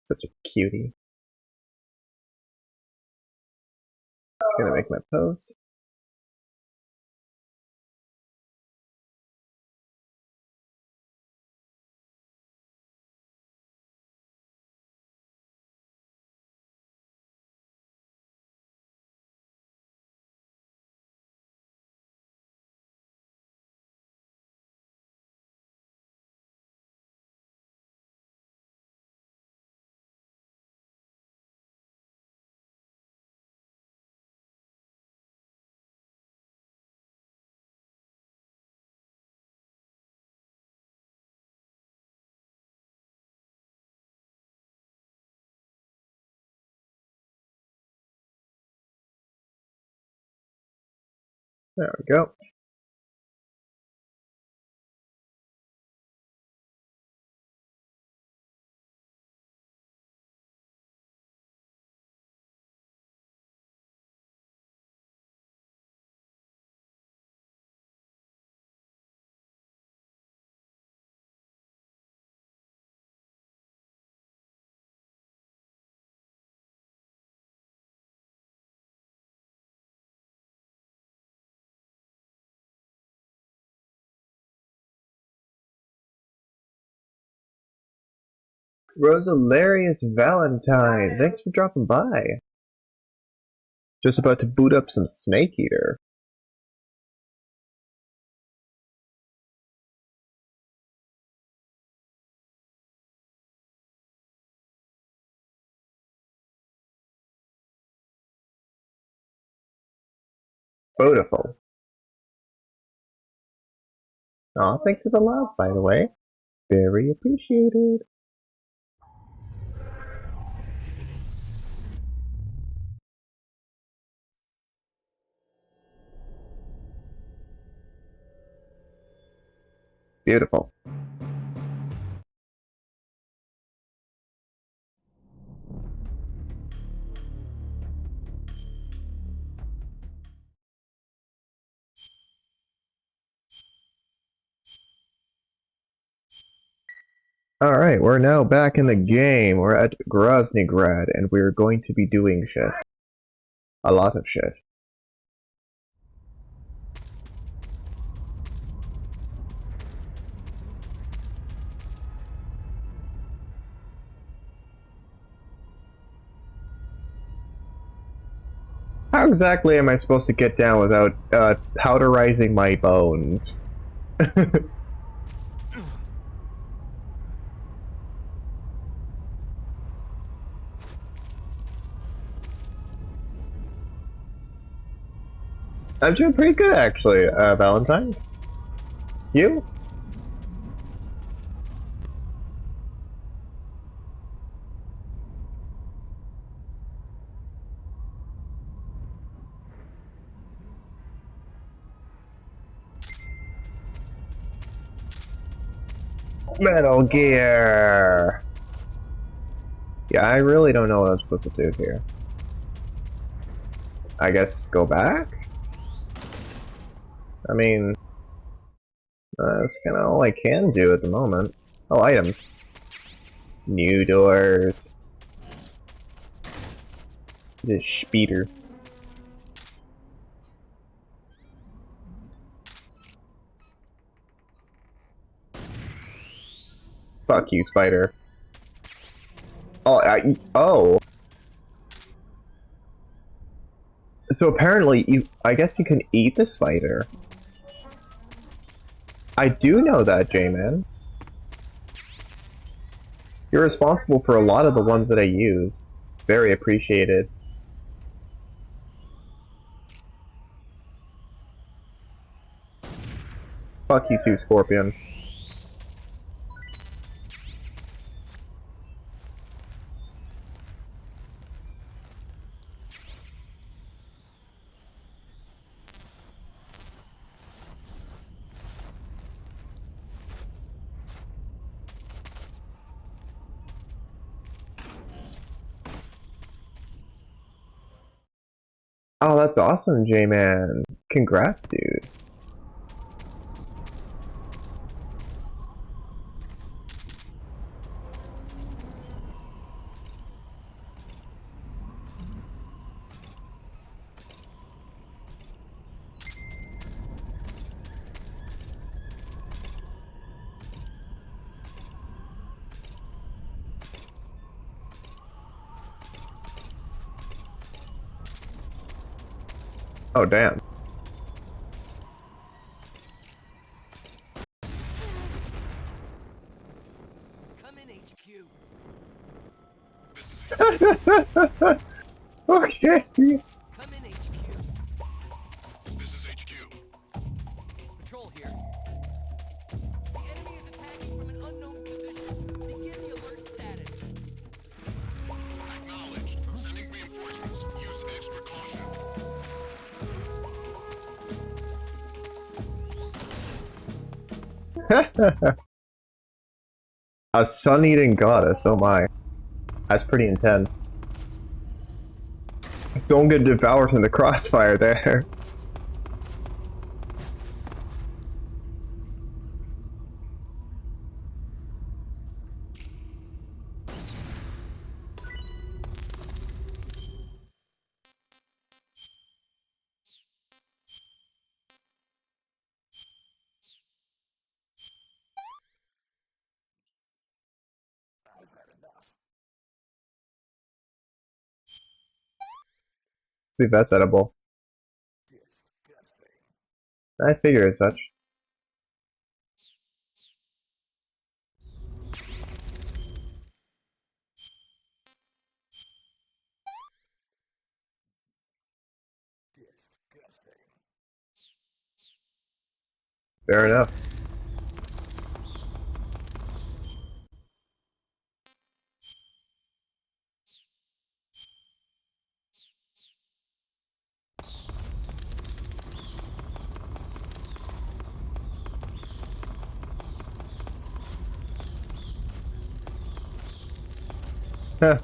Such a cutie. Just gonna make my pose. There we go. Rosalarius Valentine, thanks for dropping by. Just about to boot up some Snake Eater. Beautiful. Aw, thanks for the love, by the way. Very appreciated. Beautiful. Alright, we're now back in the game. We're at Groznygrad, and we're going to be doing shit. A lot of shit. How exactly am I supposed to get down without powderizing my bones? I'm doing pretty good, actually, Valentine. You? Metal Gear! Yeah, I really don't know what I'm supposed to do here. I guess go back? I mean, that's kind of all I can do at the moment. Oh, items. New doors. This speeder. Fuck you, spider. Oh, oh. So apparently, I guess you can eat the spider. I do know that, J-Man. You're responsible for a lot of the ones that I use. Very appreciated. Fuck you too, Scorpion. Oh, that's awesome, J-Man. Congrats, dude. Oh, damn. Come in, HQ. Okay. Come in, HQ. This is HQ. Patrol here. The enemy is attacking from an unknown position. Begin the alert status. Acknowledged. Sending reinforcements. Use extra caution. A sun-eating goddess, oh my. That's pretty intense. Don't get devoured in the crossfire there. See if that's edible. I figure as such. Fair enough. Huh.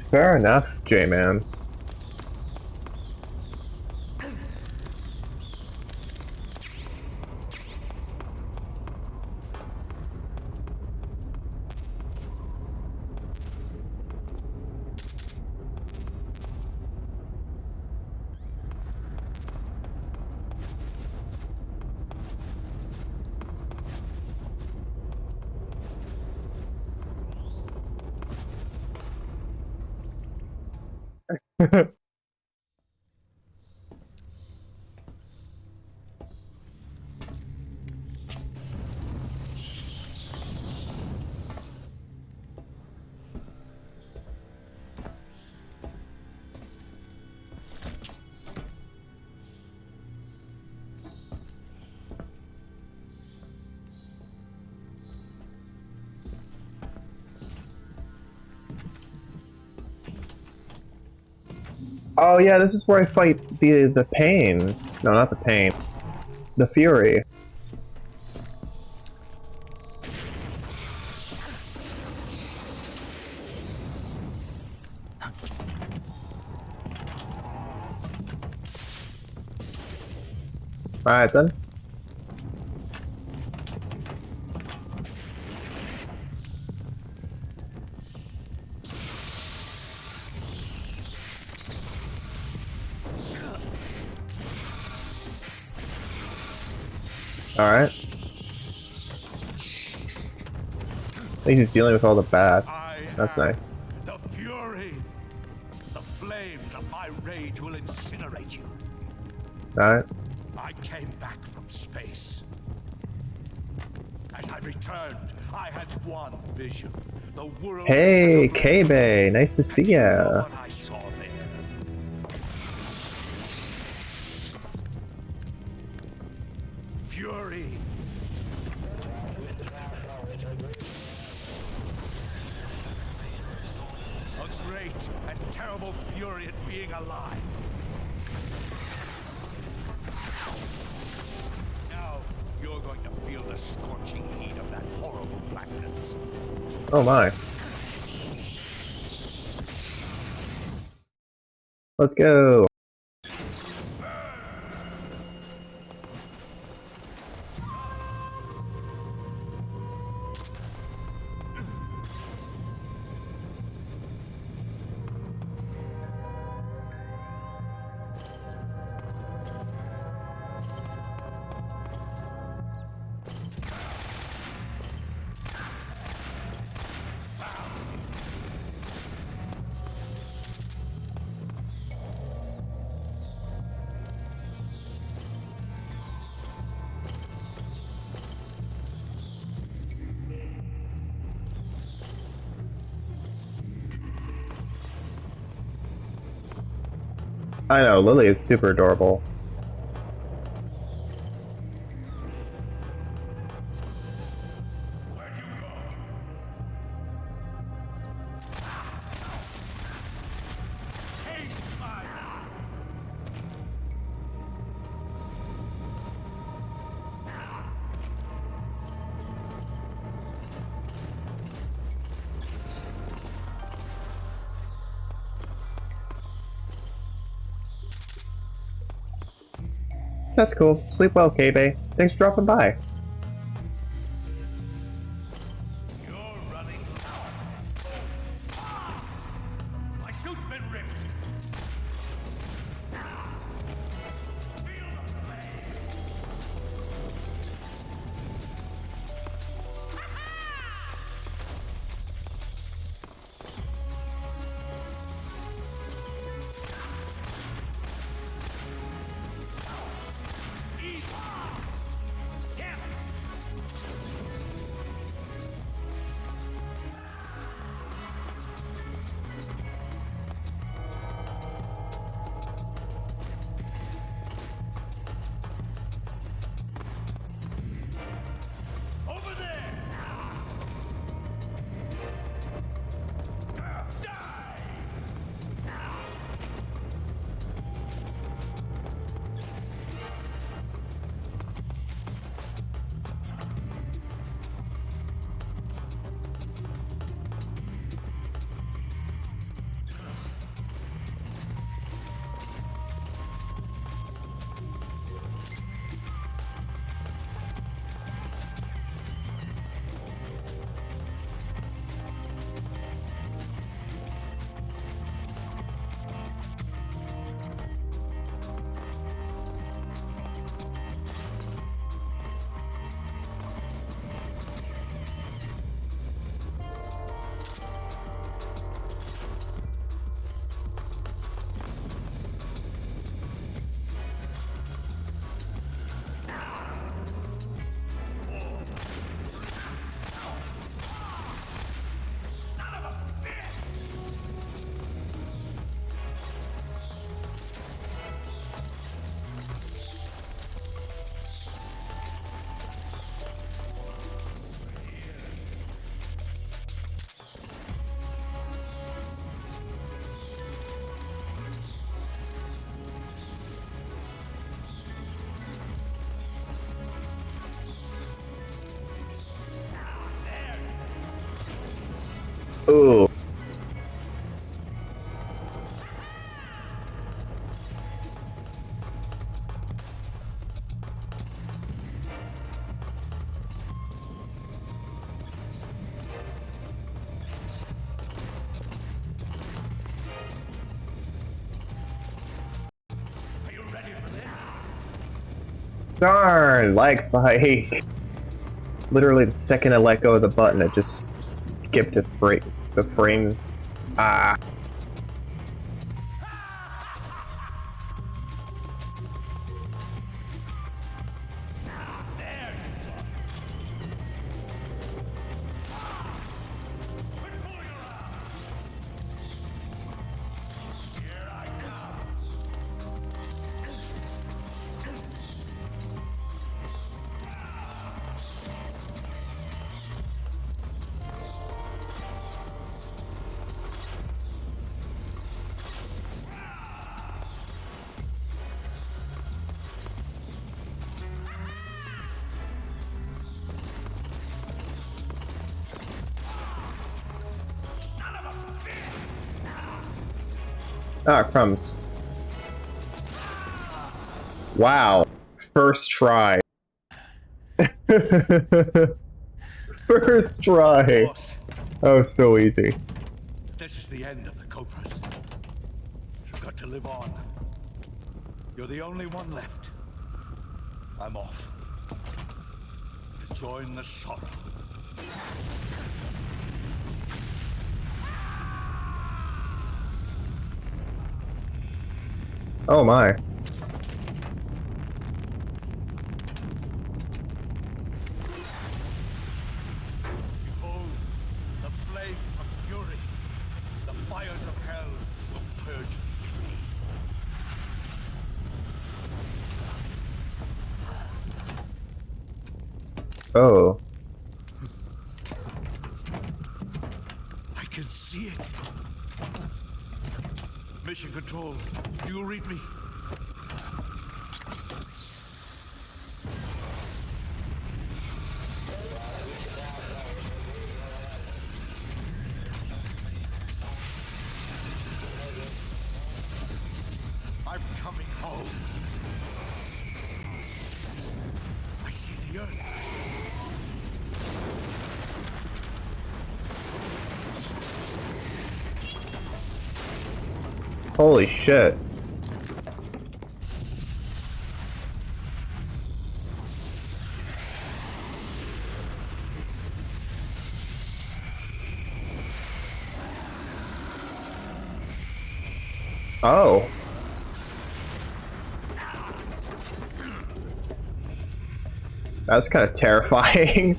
Fair enough, J-Man. Oh yeah, this is where I fight the pain. No, not the pain. The fury. Alright then. Alright. I think he's dealing with all the bats. That's nice. The fury. The flames of my rage will incinerate you. Alright. I came back from space. As I returned, I had one vision. The world. Hey, K-Bay, nice to see You know ya. what I saw there? Fury. A great and terrible fury at being alive. Now you're going to feel the scorching heat of that horrible blackness. Oh my. Let's go. I know, Lily is super adorable. Where'd you go? Taste my That's cool. Sleep well, K-Bay. Thanks for dropping by. You're running out. My suit's been ripped. Feel the flame. Eat. Damn it. Over there. Die. Ooh. Are you ready for this? Darn! Lag spike! Literally the second I let go of the button, it just skipped to break the frames. Ah. There you are. Quit fooling around. Here I come. Ah, crumbs. Wow. First try. First try. Boss, Oh, so easy. this is the end of the Cobras. You've got to live on. You're the only one left. I'm off. To join the sorrow. Oh my. Behold, the flames of fury. The fires of hell will purge me. Oh. I can see it. Mission Control, do you read me? I'm coming home. I see the Earth. Holy shit. Oh. That's kind of terrifying.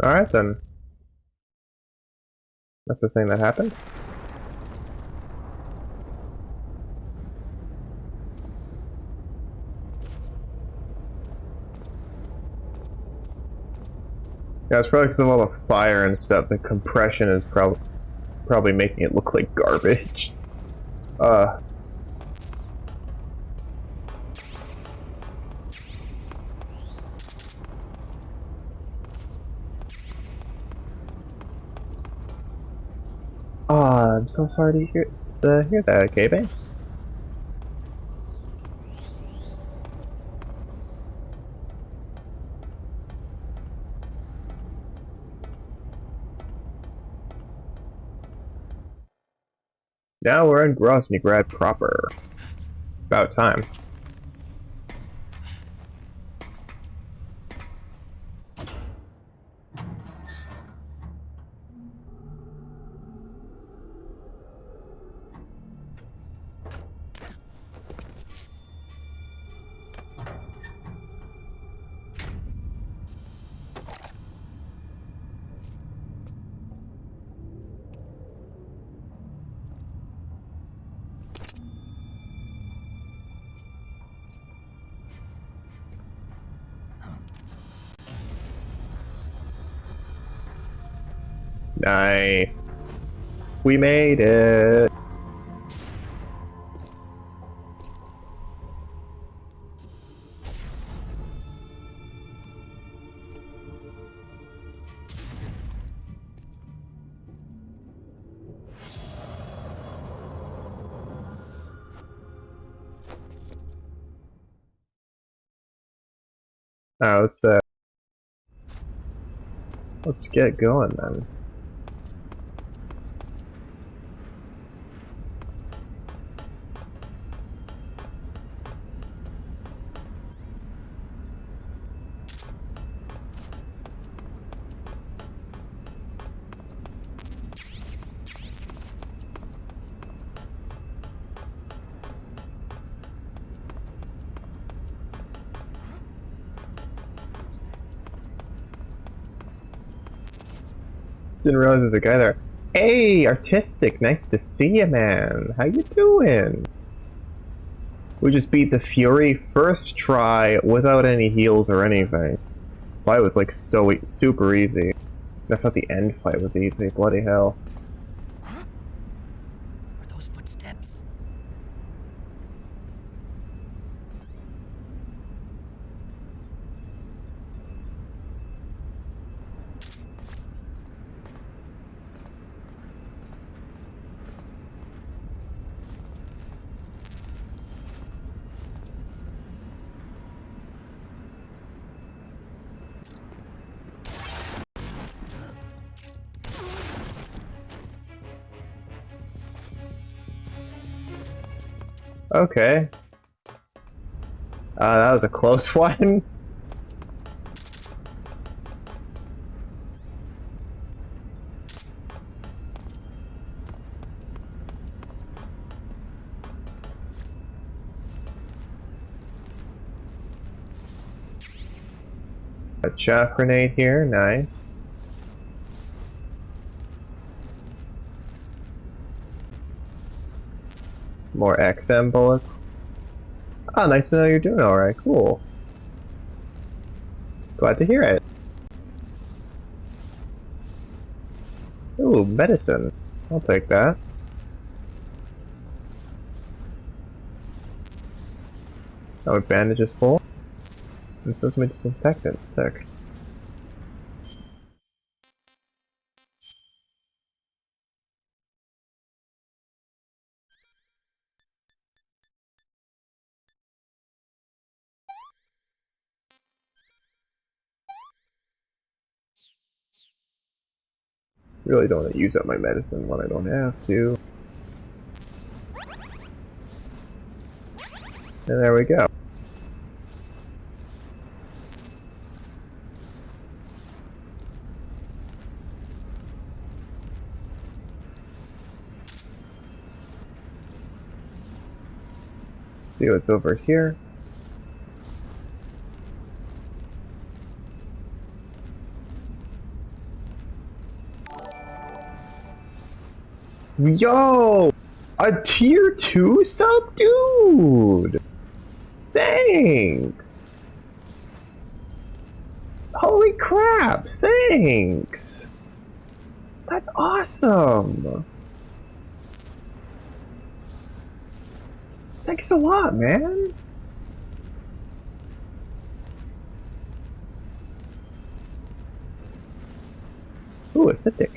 Alright then. That's the thing that happened. Yeah, it's probably because of all the fire and stuff. The compression is probably making it look like garbage. I'm so sorry to hear that, Gabe. Now we're in Groznygrad proper. About time. Nice. We made it. Oh, let's get going then. Didn't realize there's a guy there. Hey, Artistic, nice to see you, man. How you doing? We just beat the Fury first try without any heals or anything. Fight was like super easy. I thought the end fight was easy. Bloody hell. Are those footsteps? Okay. That was a close one. A chaff grenade here, nice. More XM bullets. Oh, nice to know you're doing alright. Cool. Glad to hear it. Ooh, medicine. I'll take that. Oh, bandage is full. And so's my disinfectant. Sick. Really don't want to use up my medicine when I don't have to. And there we go. See what's over here. Yo! A tier 2 sub? Dude! Thanks! Holy crap! Thanks! That's awesome! Thanks a lot, man! Ooh, a Siptic.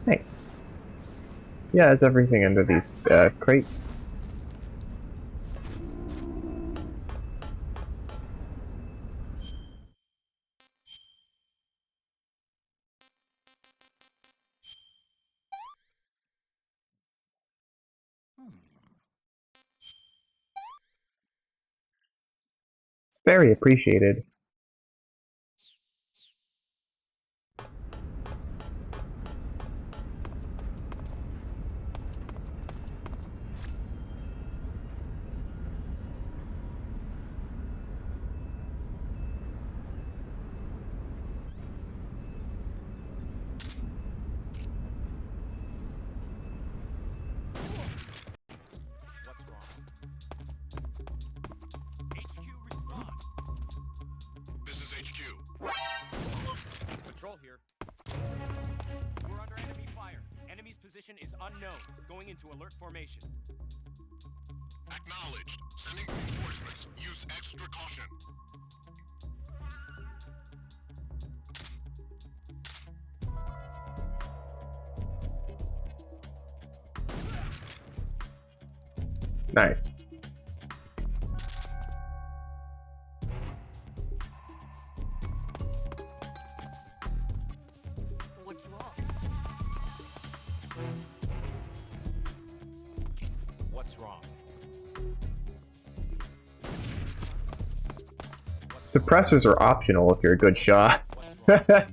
Nice. Yeah, it's everything under these crates. It's very appreciated. What's wrong? HQ respond. This is HQ. Patrol here. We're under enemy fire. Enemy's position is unknown. Going into alert formation. Acknowledged. Sending reinforcements. Use extra caution. Nice. What's wrong? What's wrong? Suppressors are optional if you're a good shot. What's wrong?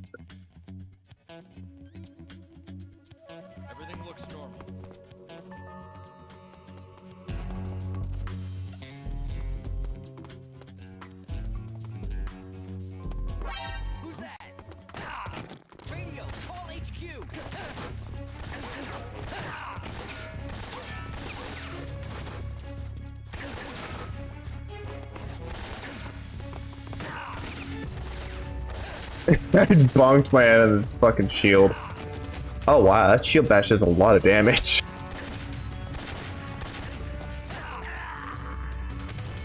Everything looks normal. Who's that? Ah! Radio, call HQ! I bonked my head on the fucking shield. Oh wow, that shield bash does a lot of damage.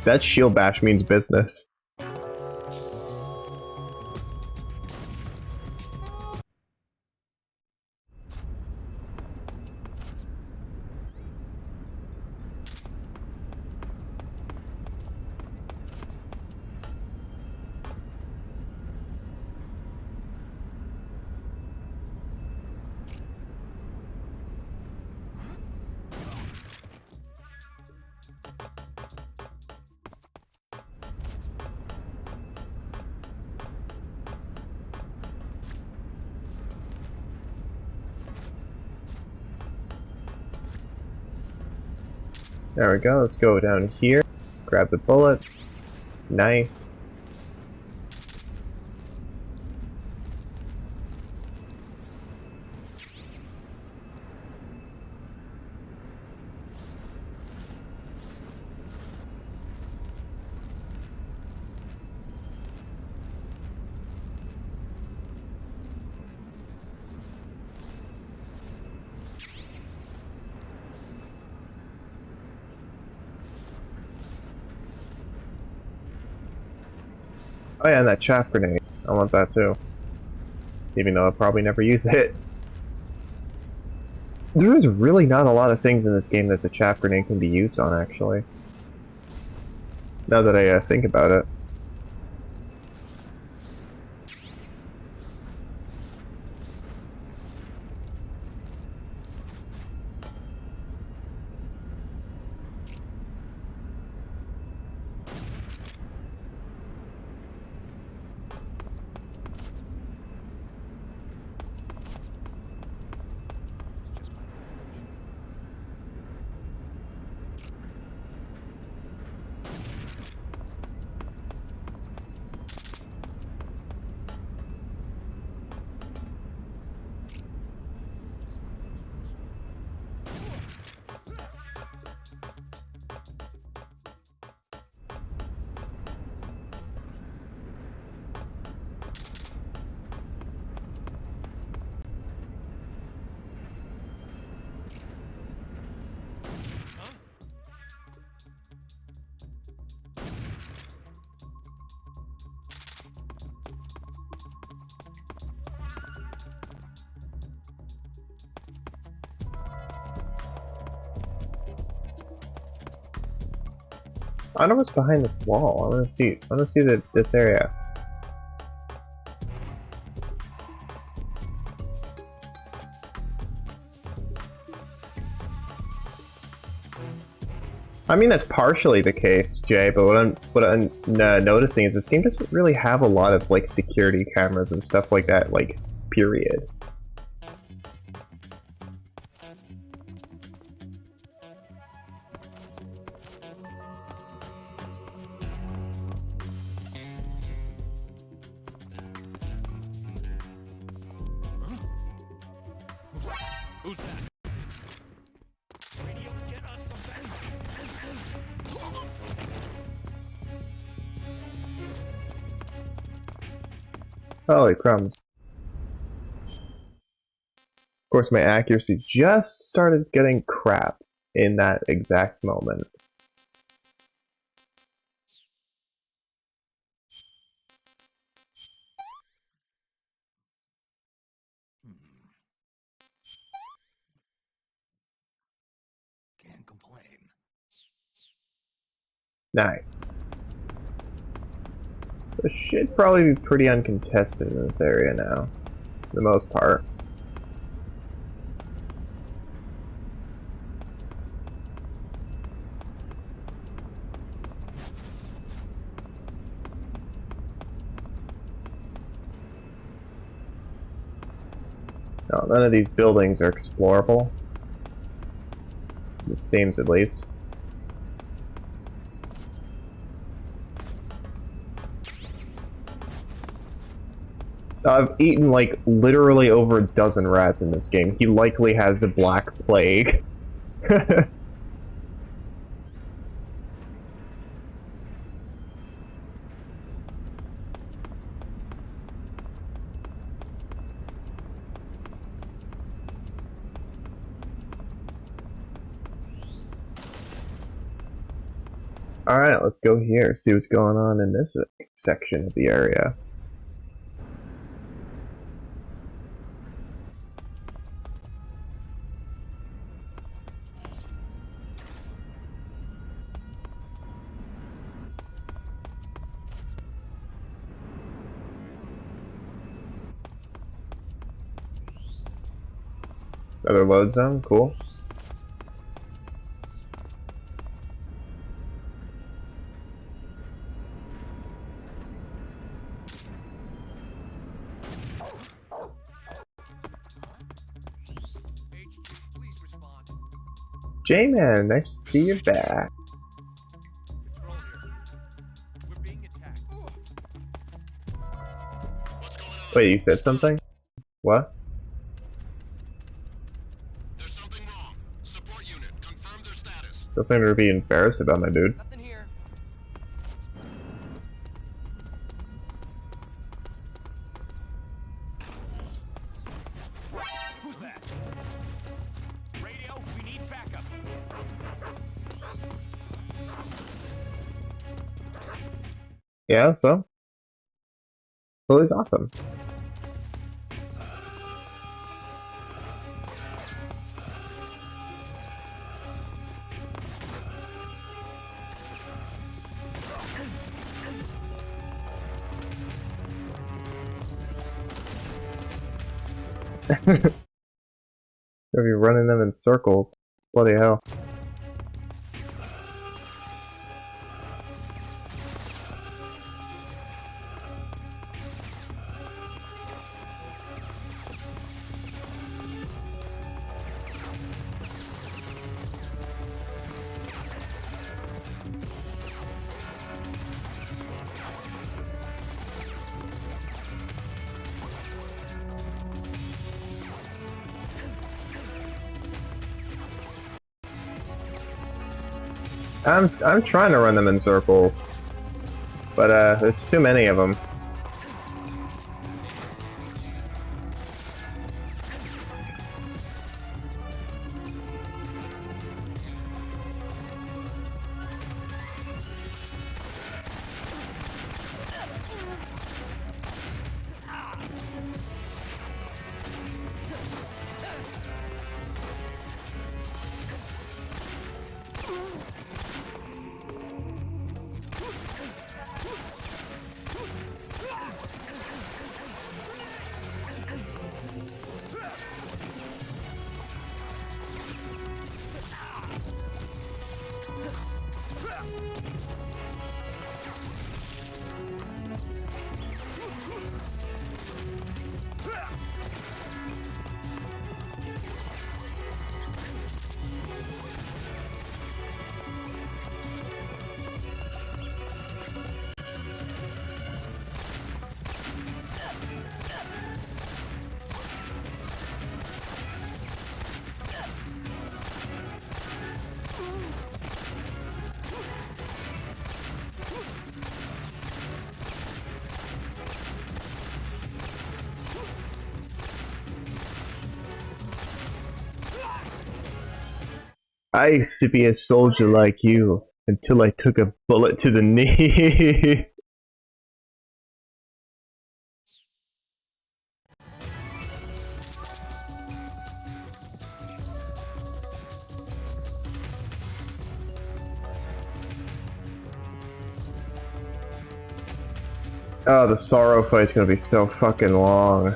That shield bash means business. There we go, let's go down here. Grab the bullet. Nice. Oh yeah, and that chaff grenade. I want that too. Even though I'll probably never use it. There is really not a lot of things in this game that the chaff grenade can be used on, actually. Now that I think about it. It's just my imagination. Just my imagination. I don't know what's behind this wall. I want to see. I want to see this area. I mean, that's partially the case, Jay. But what I'm noticing is this game doesn't really have a lot of like security cameras and stuff like that. Like, period. Who's that? Radio, get us some Holy crumbs. Of course, my accuracy just started getting crap in that exact moment. Can't complain. Nice. So it should probably be pretty uncontested in this area now, for the most part. No, none of these buildings are explorable. It seems, at least. I've eaten, like, literally over a dozen rats in this game. He likely has the Black Plague. Alright, let's go here, see what's going on in this section of the area. Another load zone, cool. HQ, please respond. J-Man, nice to see you back. Patrol here. We're being attacked. What's going on? Wait, you said something? What? There's something wrong. Support unit, confirm their status. Something to be embarrassed about, my dude. Nothing here. Who's that? Radio, we need backup. Yeah, so? Well, it's awesome. Gonna be running them in circles. Bloody hell. I'm trying to run them in circles, but there's too many of them. I used to be a soldier like you until I took a bullet to the knee. Oh, the sorrow fight's gonna be so fucking long.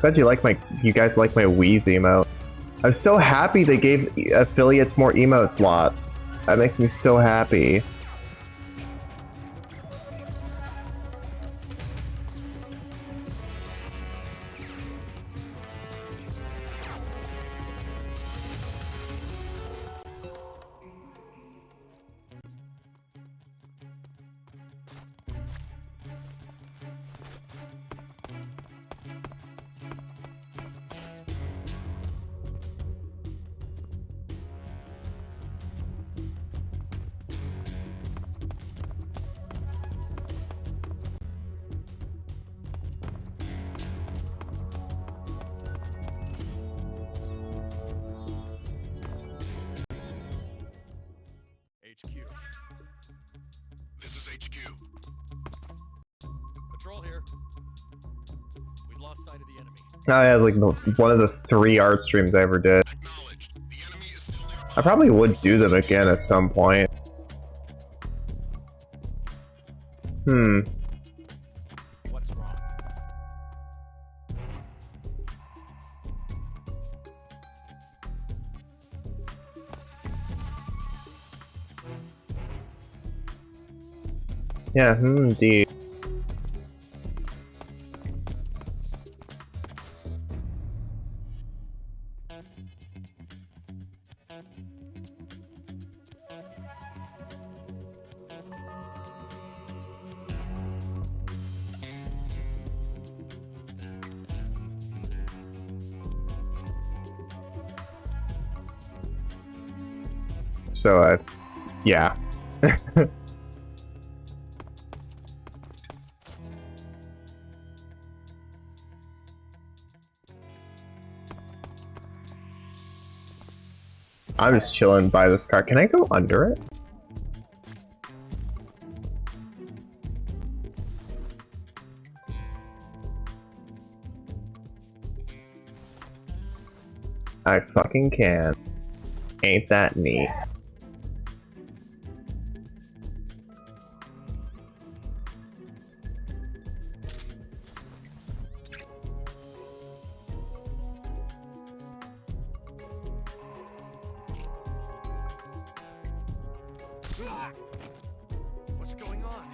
Glad you guys like my Wheeze emote. I'm so happy they gave affiliates more emote slots. That makes me so happy. HQ. This is HQ. Patrol here. We've lost sight of the enemy. Oh yeah, like one of the 3 art streams I ever did. Acknowledged. The enemy is still nearby. I probably would do them again at some point. What's wrong? Yeah, indeed. So, yeah. I'm just chilling by this car. Can I go under it? I fucking can. Ain't that neat? What's going on?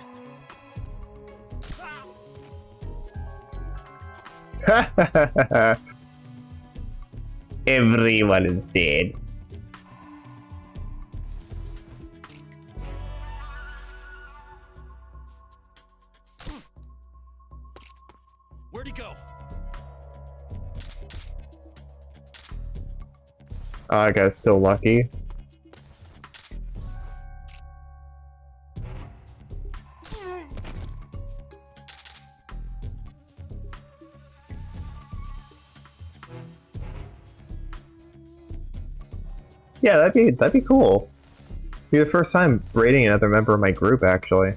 Everyone is dead. Where'd he go? Oh, I got so lucky. Yeah, that'd be cool. Be the first time raiding another member of my group, actually.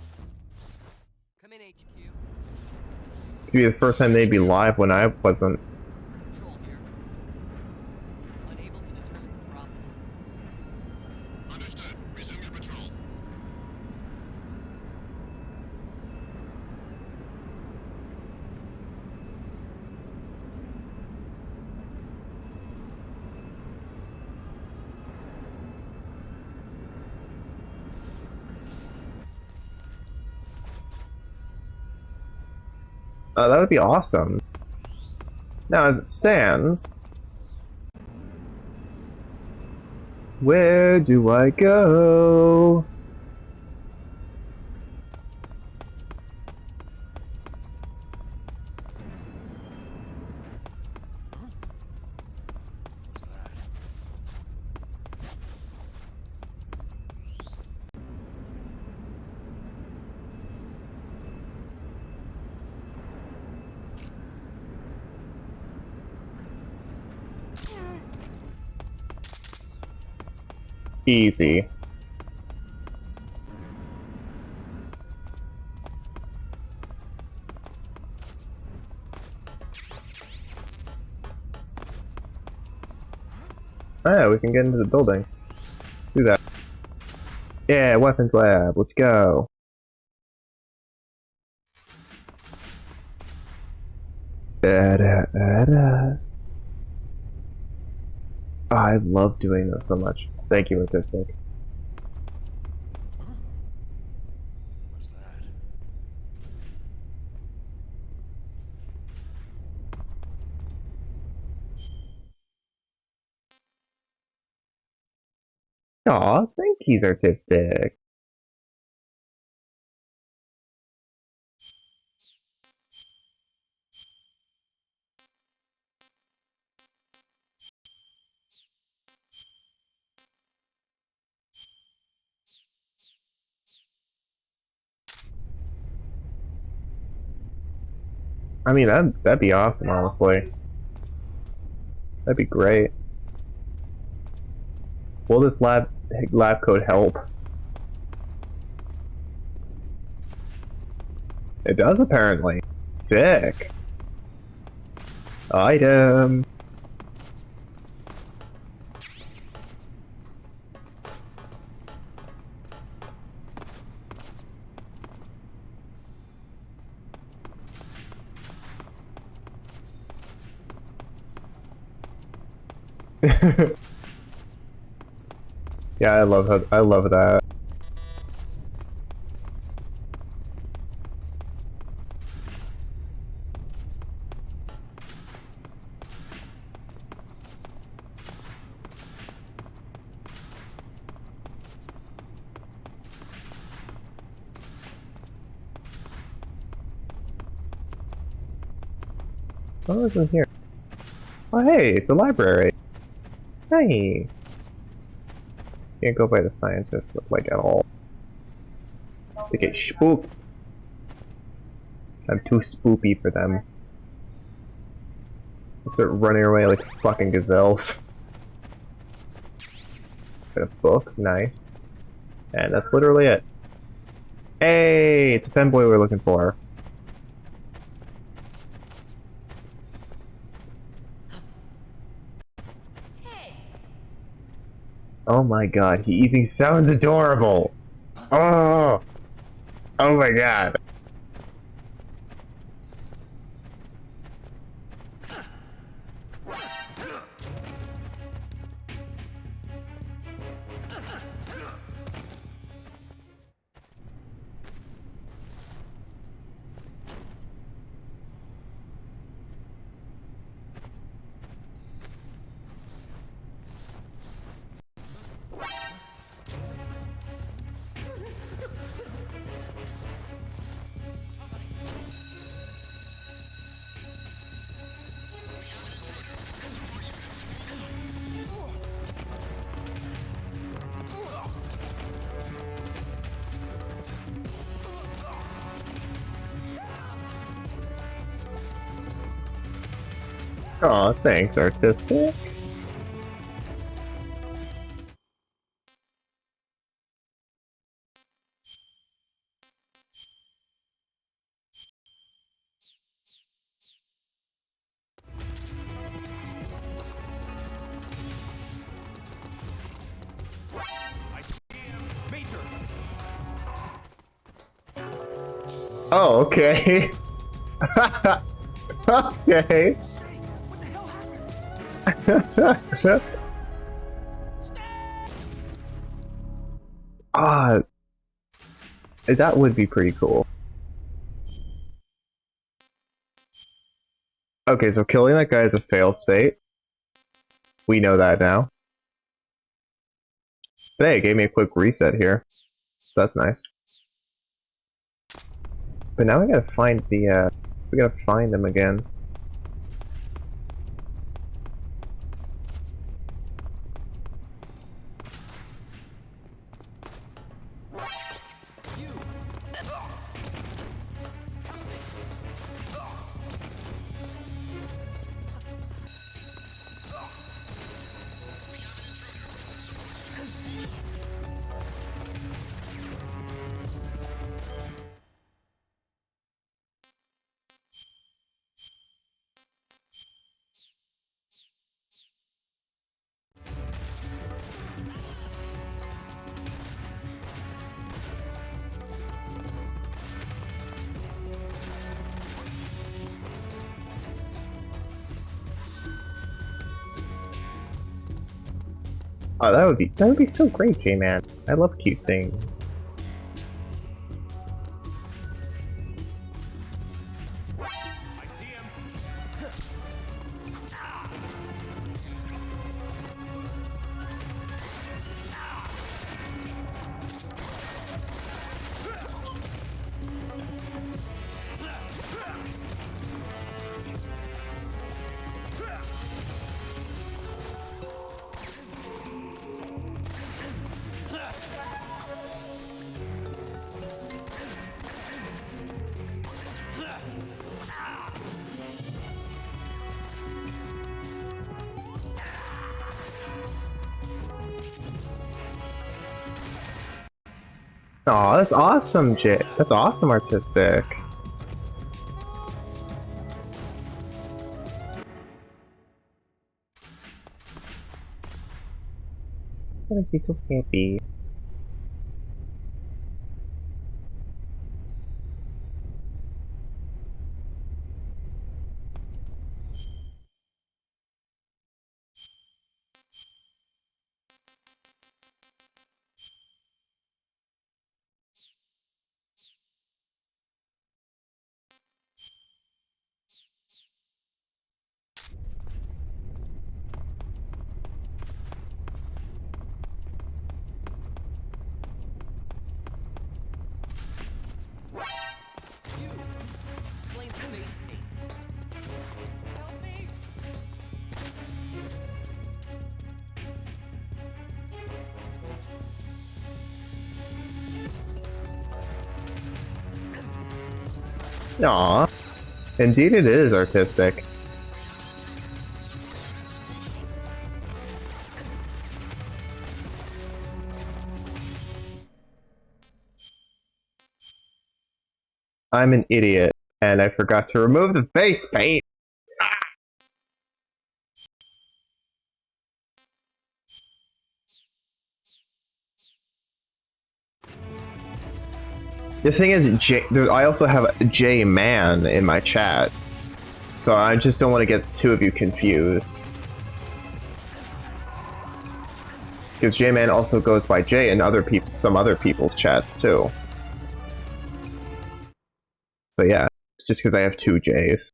Come in, HQ. It'd be the first time they'd be live when I wasn't. Patrol here. Unable to determine the problem. Understood. Resume your patrol. That would be awesome. Now, as it stands, where do I go? What's that? Easy. Oh, yeah, we can get into the building. Let's do that. Yeah, weapons lab. Let's go. Da-da-da-da. Oh, I love doing this so much. Thank you, Artistic. What's that? Aw, thank you, Artistic. I mean, that'd be awesome, honestly. That'd be great. Will this lab code help? It does, apparently. Sick. Item. Yeah, I love that. What was in here? Oh, hey, it's a library. Nice. Can't go by the scientists like at all. to get spooked. I'm too spoopy for them. They start running away like fucking gazelles. Got a book, nice. And that's literally it. Hey, it's a femboy we're looking for. Oh my god, he even sounds adorable! Oh! Oh my god. Aw, thanks, artistic. Oh, okay. Okay. What the hell happened? Ah, that would be pretty cool. Okay, so killing that guy is a fail state. We know that now. But hey, it gave me a quick reset here. So that's nice. But now we gotta find the, we gotta find them again. Oh, that would be so great, J-Man. I love cute things. I see him. Aw, that's awesome, J. That's awesome, artistic. That makes me so happy. Aw. Indeed it is artistic. I'm an idiot, and I forgot to remove the face paint! The thing is, I also have J-Man in my chat, so I just don't want to get the two of you confused. Because J-Man also goes by J in some other people's chats too. So yeah, it's just because I have two J's.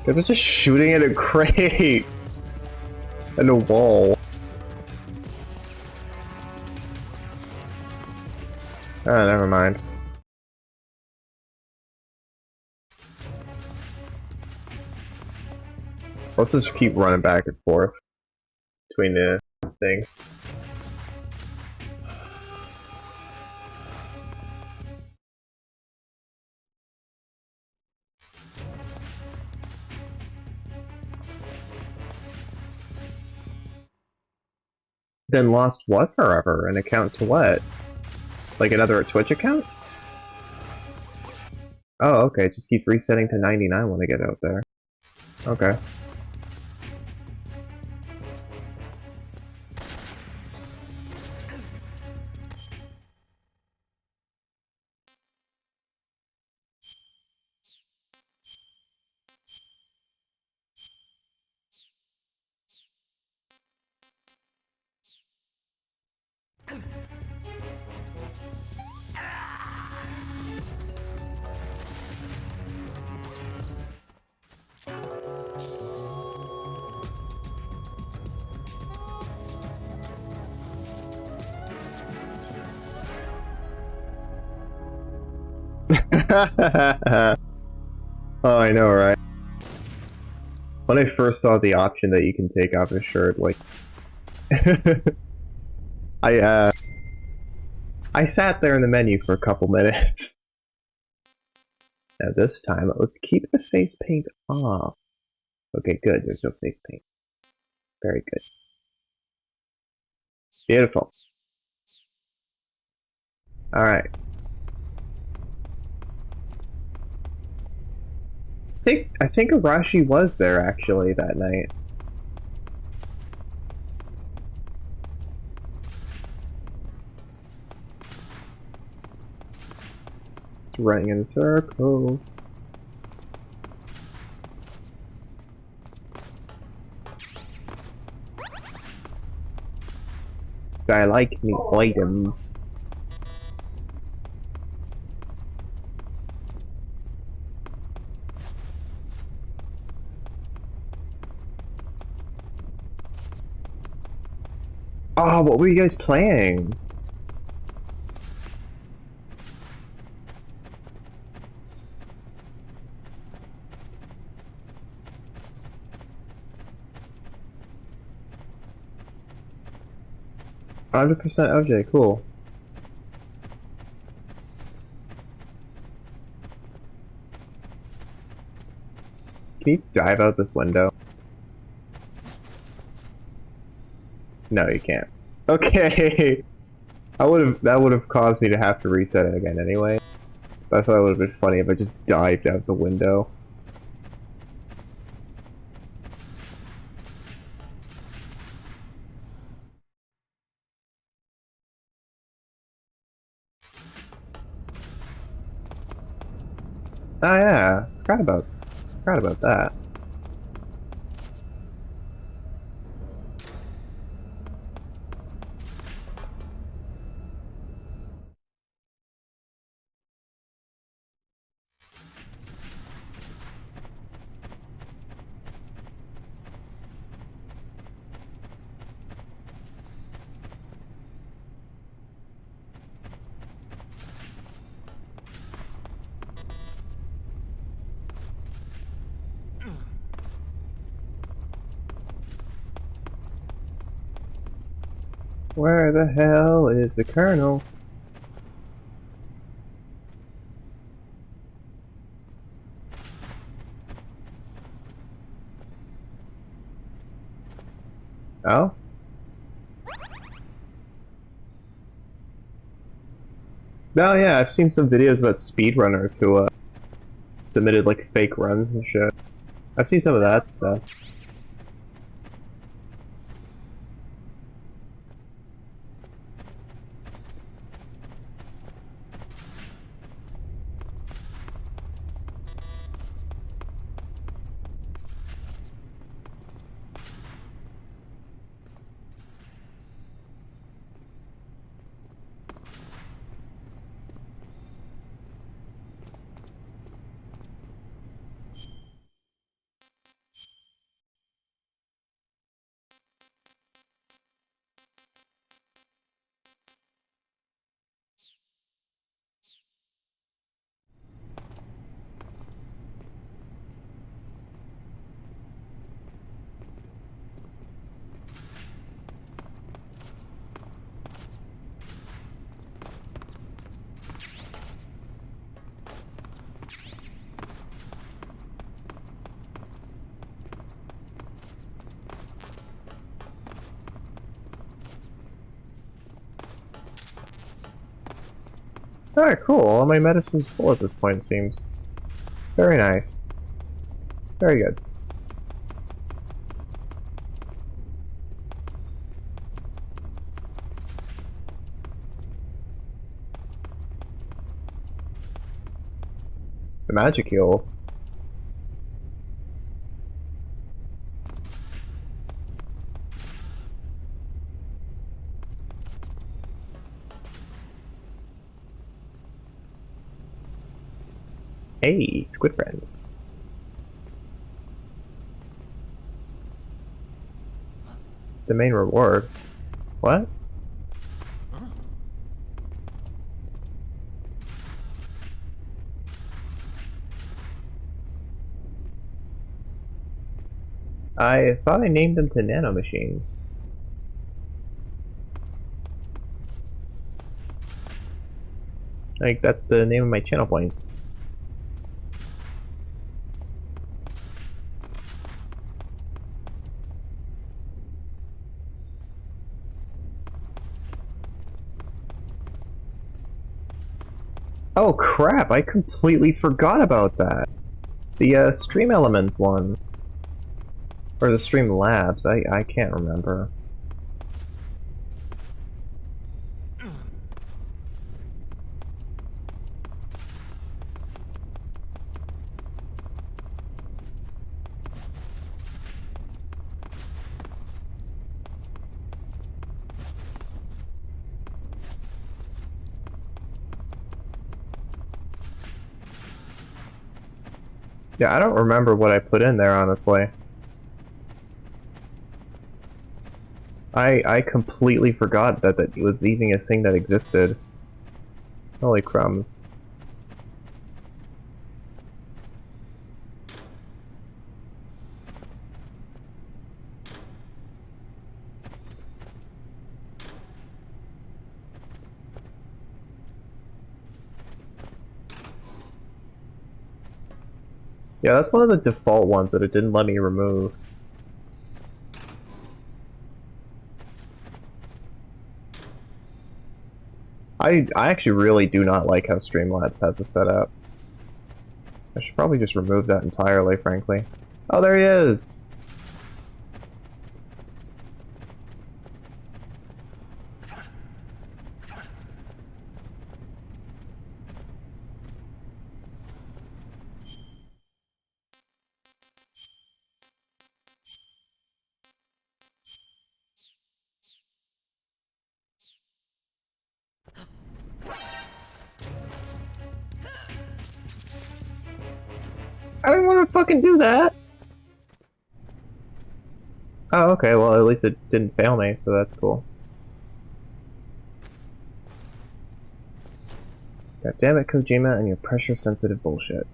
Because they're just shooting at a crate and a wall. Oh, never mind. Let's just keep running back and forth between the things. Then lost what forever? An account to what? Like another Twitch account? Oh, okay. It just keeps resetting to 99 when I get out there. Okay. Oh, I know, right? When I first saw the option that you can take off a shirt, like... I sat there in the menu for a couple minutes. Now this time, let's keep the face paint off. Okay, good, there's no face paint. Very good. Beautiful. Alright. I think Arashi was there actually that night. It's running in circles. So I like me items. Oh, what were you guys playing? %, OJ, cool. Can you dive out this window? No, you can't. Okay. That would have caused me to have to reset it again anyway. But I thought it would have been funny if I just dived out the window. Oh yeah, forgot about that. Where the hell is the colonel? Oh? Oh yeah, I've seen some videos about speedrunners who submitted like fake runs and shit. I've seen some of that stuff. Alright, cool. All my medicine's full at this point, it seems. Very nice. Very good. The magic heals. Hey, squid friend. The main reward. What? I thought I named them to nanomachines. Like, that's the name of my channel points. Oh crap, I completely forgot about that. The Stream Elements one. Or the Stream Labs, I can't remember. Yeah, I don't remember what I put in there, honestly. I completely forgot that that was even a thing that existed. Holy crumbs. Yeah, that's one of the default ones that it didn't let me remove. I actually really do not like how Streamlabs has the setup. I should probably just remove that entirely, frankly. Oh, there he is! I didn't want to fucking do that! Oh, okay, well at least it didn't fail me, so that's cool. God damn it, Kojima, and your pressure-sensitive bullshit.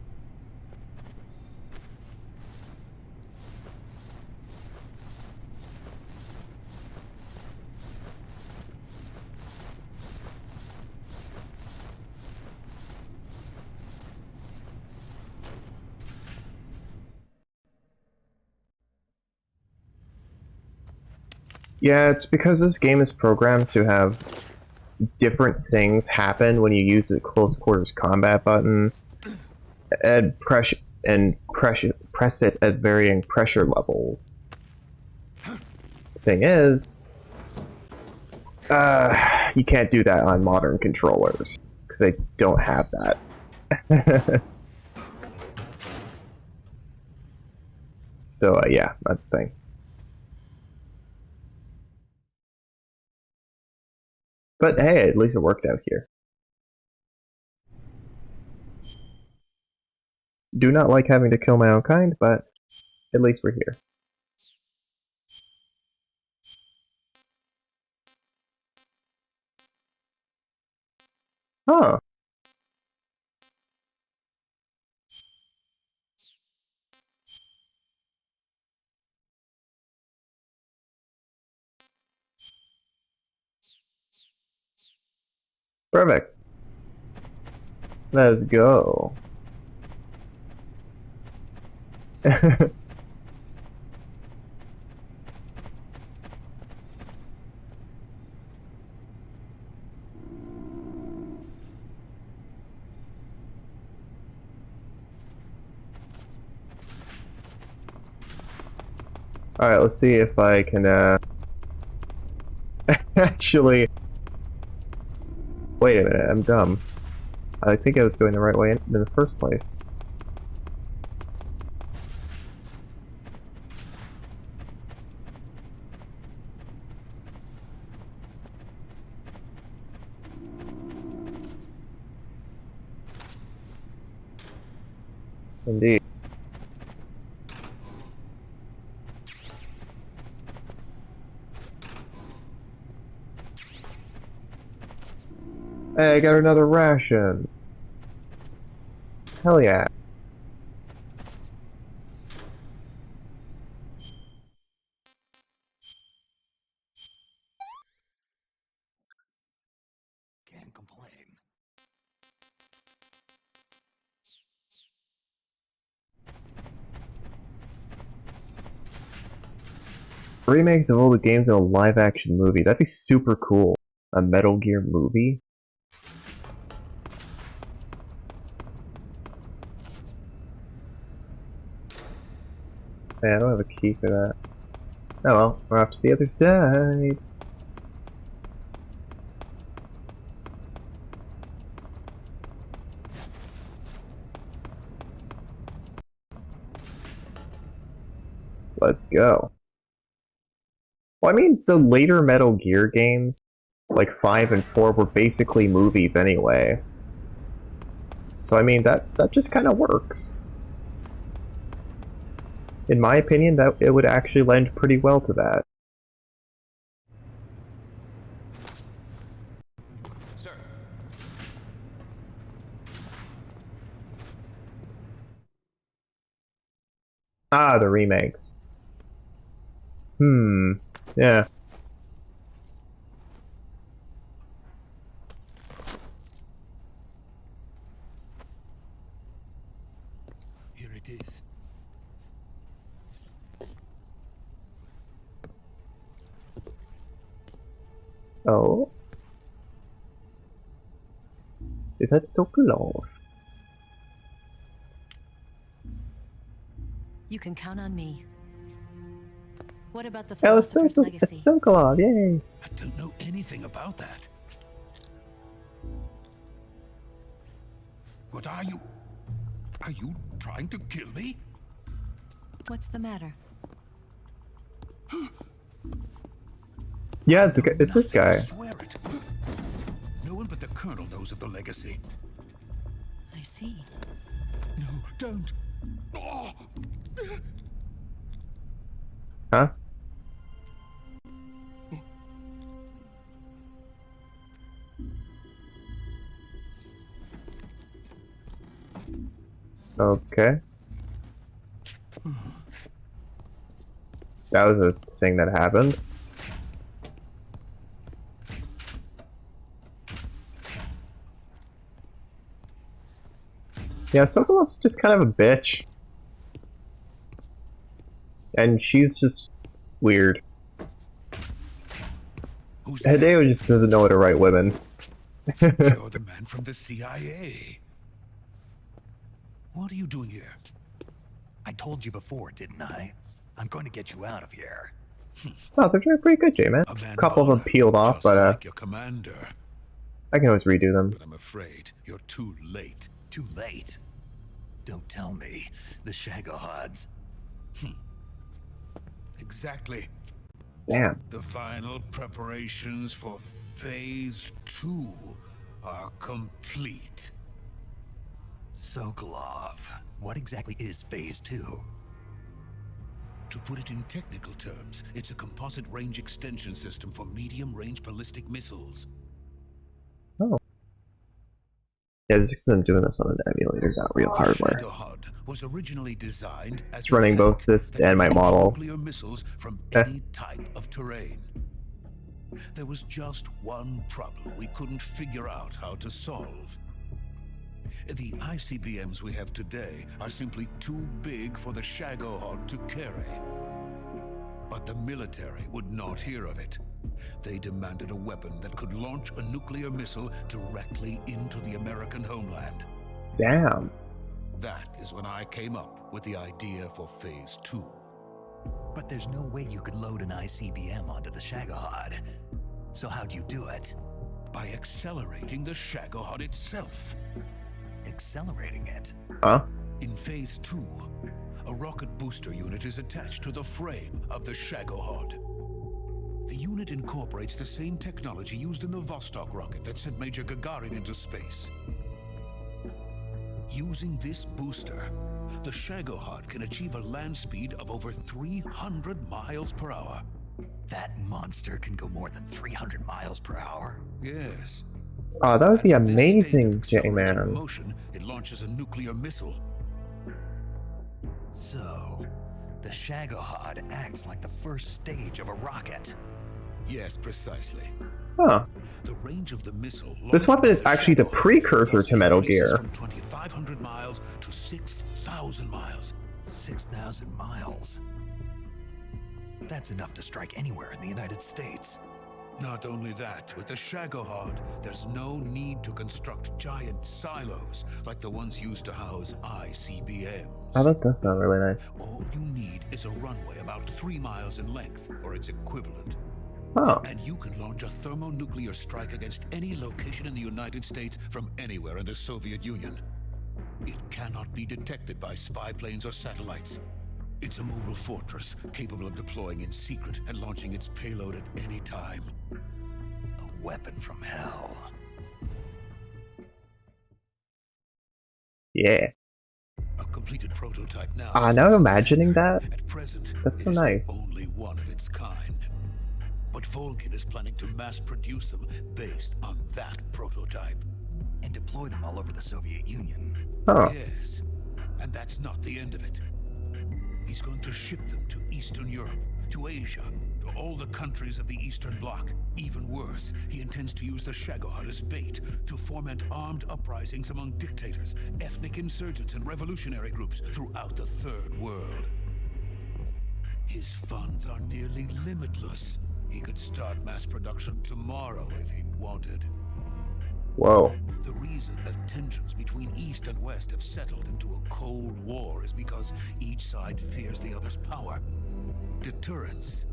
Yeah, it's because this game is programmed to have different things happen when you use the close quarters combat button and press it at varying pressure levels. The thing is, you can't do that on modern controllers because they don't have that. So yeah, that's the thing. But hey, at least it worked out here. Do not like having to kill my own kind, but at least we're here. Huh. Perfect. Let's go. Alright, let's see if I can, actually... Wait a minute, I'm dumb. I think I was going the right way in the first place. Indeed. Hey, I got another ration. Hell yeah. Can't complain. Remakes of all the games in a live-action movie. That'd be super cool. A Metal Gear movie? Man, I don't have a key for that. Oh well, we're off to the other side. Let's go. Well, I mean, the later Metal Gear games, like 5 and 4, were basically movies anyway. So I mean, that just kind of works. In my opinion, that it would actually lend pretty well to that. Sir, Ah, the remakes. Yeah. Here it is. Oh. Is that Sokolov? You can count on me. What about the Oh, it's philosopher's legacy? It's Sokolov, yay! I don't know anything about that. What are you? Are you trying to kill me? What's the matter? Yeah, it's this Nothing, I guy. swear it. No one but the Colonel knows of the legacy. I see. No, don't. Oh. Huh? Okay. That was a thing that happened. Yeah, Sokolov's just kind of a bitch. And she's just weird. Who's there? Hideo just doesn't know how to write women. You're the man from the CIA. What are you doing here? I told you before, didn't I? I'm going to get you out of here. Oh, they're doing pretty good, J-Man. A man A couple of them honor, peeled off, just but like your commander. I can always redo them. But I'm afraid you're too late. Too late. Don't tell me. The Shagohods. Exactly. Damn. The final preparations for Phase 2 are complete. Sokolov. What exactly is Phase 2? To put it in technical terms, it's a composite range extension system for medium-range ballistic missiles. Oh. Yeah, there's just them doing this on an emulator, not real hardware. Shagohod was originally designed as It's running both this and my model. nuclear missiles from any type of terrain. There was just one problem we couldn't figure out how to solve. The ICBMs we have today are simply too big for the Shagohod to carry. But the military would not hear of it. They demanded a weapon that could launch a nuclear missile directly into the American homeland. Damn. That is when I came up with the idea for Phase 2. But there's no way you could load an ICBM onto the Shagohod. So how'd you do it? By accelerating the Shagohod itself. Accelerating it? Huh? In Phase 2, a rocket booster unit is attached to the frame of the Shagohod. The unit incorporates the same technology used in the Vostok rocket that sent Major Gagarin into space. Using this booster, the Shagohod can achieve a land speed of over 300 miles per hour. That monster can go more than 300 miles per hour? Yes. Oh, that would be At this state of amazing, accelerated J-Man. motion, it launches a nuclear missile. So, the Shagohod acts like the first stage of a rocket. Yes, precisely. Huh. The range of the missile. This weapon is launched by actually the Shagohod precursor to Metal increases Gear. From 2,500 miles to 6,000 miles. 6,000 miles. That's enough to strike anywhere in the United States. Not only that, with the Shagohod, there's no need to construct giant silos like the ones used to house ICBMs. Oh, that does sound really nice. All you need is a runway about 3 miles in length, or its equivalent. Oh. And you can launch a thermonuclear strike against any location in the United States from anywhere in the Soviet Union. It cannot be detected by spy planes or satellites. It's a mobile fortress capable of deploying in secret and launching its payload at any time. A weapon from hell. Yeah. A completed prototype now. Now sits imagining there. that. At present, That's so it is nice. the only one of its kind. But Volgin is planning to mass produce them based on that prototype. And deploy them all over the Soviet Union. Huh. Yes, and that's not the end of it. He's going to ship them to Eastern Europe, to Asia, to all the countries of the Eastern Bloc. Even worse, he intends to use the Shagohod as bait to foment armed uprisings among dictators, ethnic insurgents, and revolutionary groups throughout the Third World. His funds are nearly limitless. He could start mass production tomorrow if he wanted. Whoa. The reason that tensions between East and West have settled into a Cold War is because each side fears the other's power. Deterrence.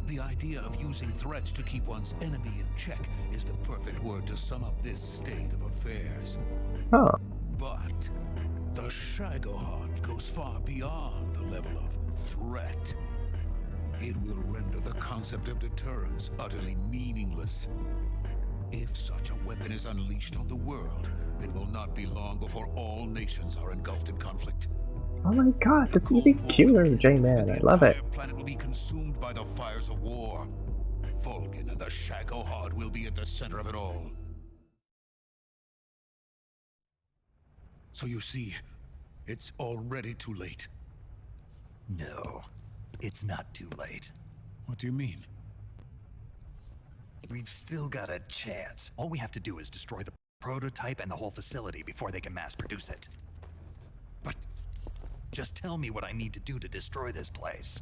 The idea of using threats to keep one's enemy in check is the perfect word to sum up this state of affairs. Huh. But the Shagohod goes far beyond the level of threat. It will render the concept of deterrence utterly meaningless. If such a weapon is unleashed on the world, it will not be long before all nations are engulfed in conflict. Oh my god, that's even cuter, J-Man. I love it. The entire planet will be consumed by the fires of war. Volgin and the Shagohod will be at the center of it all. So you see, it's already too late. No, it's not too late. What do you mean? We've still got a chance. All we have to do is destroy the prototype and the whole facility before they can mass produce it. But Just tell me what I need to do to destroy this place.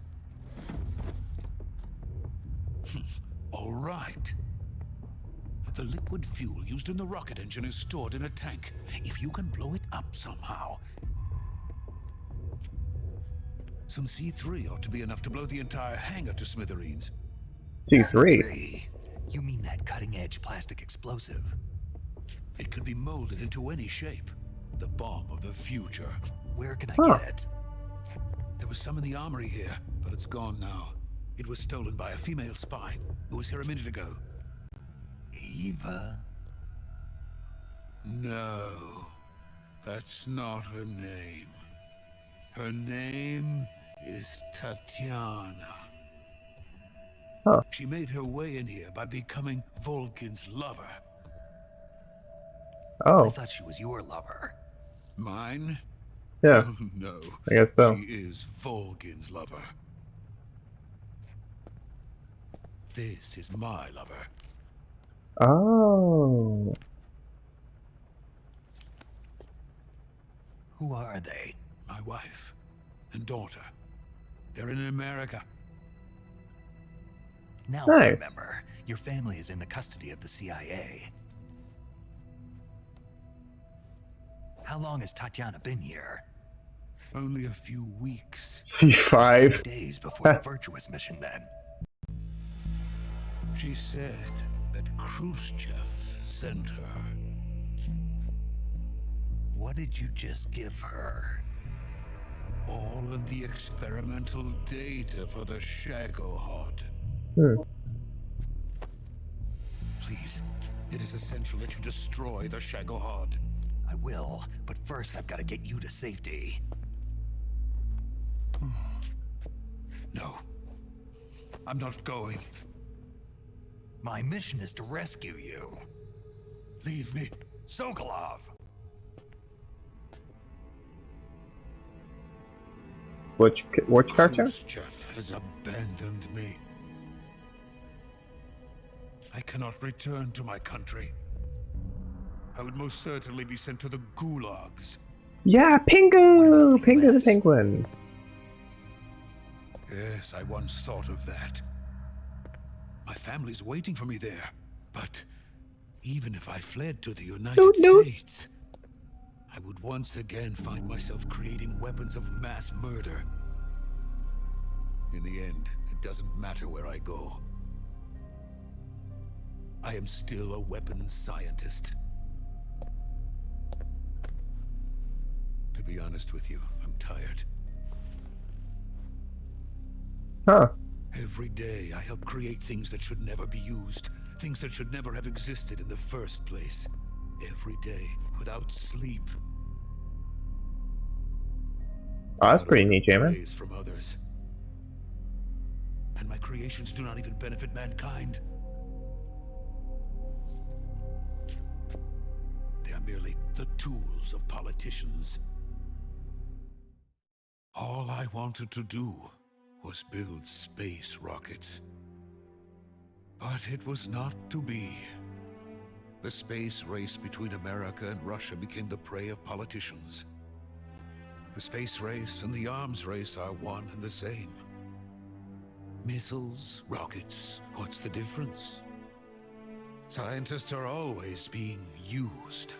All right. The liquid fuel used in the rocket engine is stored in a tank. If you can blow it up somehow. Some C3 ought to be enough to blow the entire hangar to smithereens. C3. C3? You mean that cutting-edge plastic explosive? It could be molded into any shape. The bomb of the future. Where can I Huh. get it? There was some in the armory here, but it's gone now. It was stolen by a female spy who was here a minute ago. Eva? No, that's not her name. Her name is Tatiana. Huh. She made her way in here by becoming Volkin's lover. I Oh, thought she was your lover. Mine? yeah, Oh, no. I guess so. She is Volkin's lover. This is my lover. Oh. Who are they? My wife and daughter. They're in America. Now I Nice. remember. Your family is in the custody of the CIA. How long has Tatiana been here? Only a few weeks. C5. Days before the Virtuous mission, then. She said that Khrushchev sent her. What did you just give her? All of the experimental data for the Shagohod. Hmm. Please, it is essential that you destroy the Shagohod. I will, but first I've got to get you to safety. No, I'm not going. My mission is to rescue you. Leave me. Sokolov! Which cartoon? Khrushchev has abandoned me. I cannot return to my country. I would most certainly be sent to the gulags. Yeah, What Pingu! about the Pingu the US? penguin. Yes, I once thought of that. My family's waiting for me there. But even if I fled to the United Doot, doot. States, I would once again find myself creating weapons of mass murder. In the end, it doesn't matter where I go. I am still a weapons scientist. To be honest with you, I'm tired. Huh. Every day, I help create things that should never be used. Things that should never have existed in the first place. Every day, without sleep. Oh, that's Out pretty of neat, Jamin. praise from others. And my creations do not even benefit mankind. They are merely the tools of politicians. All I wanted to do was build space rockets. But it was not to be. The space race between America and Russia became the prey of politicians. The space race and the arms race are one and the same. Missiles, rockets, what's the difference? Scientists are always being used.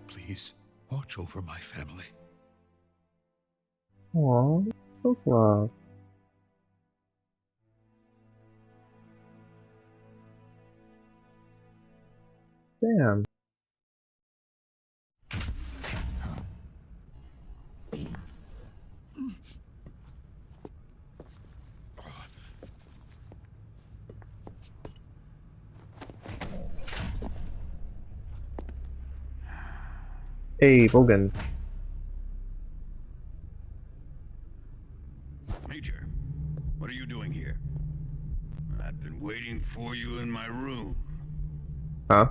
Please, watch over my family. Aw, so love. Damn. Hey, Bogan. Major, what are you doing here? I've been waiting for you in my room. Huh?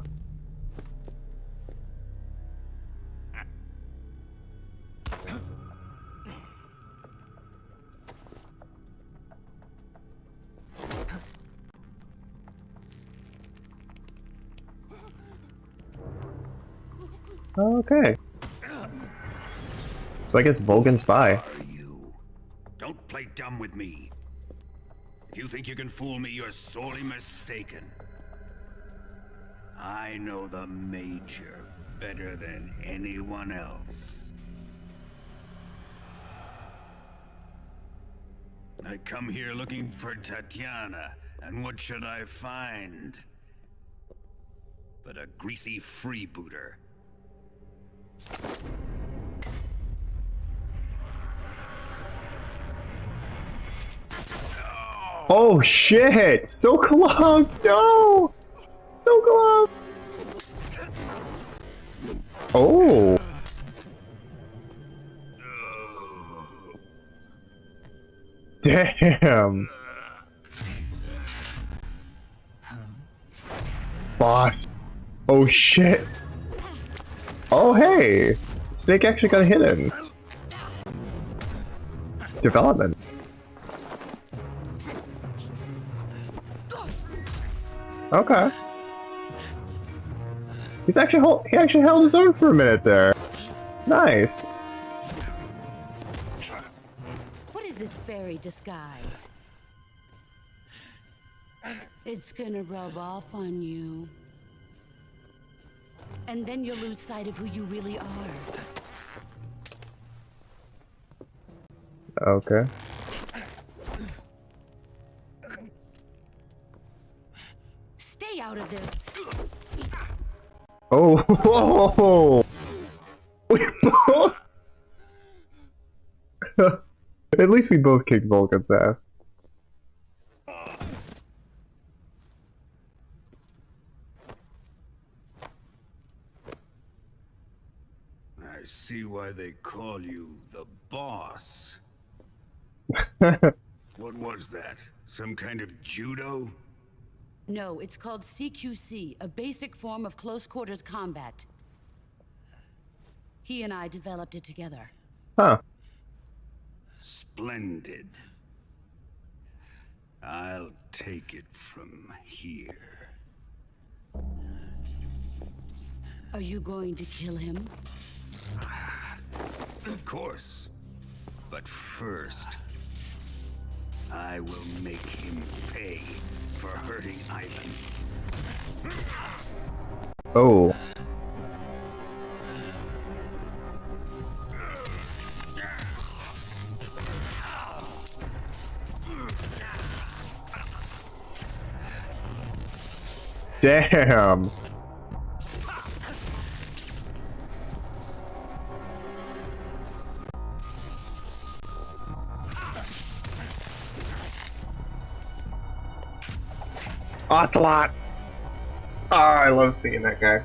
Okay. So I guess Volgan's by. Are you? Don't play dumb. dumb with me. If you think you can fool me, you're sorely mistaken. I know the Major better than anyone else. I come here looking for Tatiana, and what should I find? But a greasy freebooter. Oh shit! So close! No! So close! Oh! Damn! Boss. Oh shit! Oh hey! Snake actually got hidden. Development. Okay. He actually held his own for a minute there. Nice. What is this fairy disguise? It's gonna rub off on you. And then you'll lose sight of who you really are. Okay. Stay out of this. Oh, whoa. We both. At least we both kicked Vulcan's ass. I see why they call you the boss. What was that? Some kind of judo? No, it's called CQC, a basic form of close quarters combat. He and I developed it together. Huh. Splendid. I'll take it from here. Are you going to kill him? Of course. But first, I will make him pay for hurting Ivan. Oh. Damn. Ocelot. Oh, I love seeing that guy.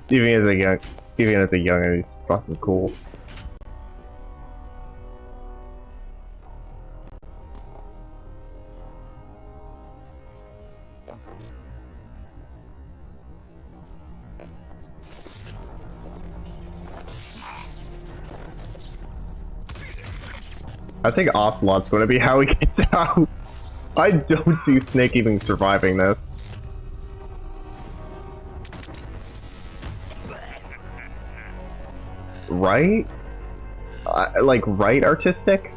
Even as a young, he's fucking cool. I think Ocelot's going to be how he gets out. I don't see Snake even surviving this. Right? Like, right, Artistic?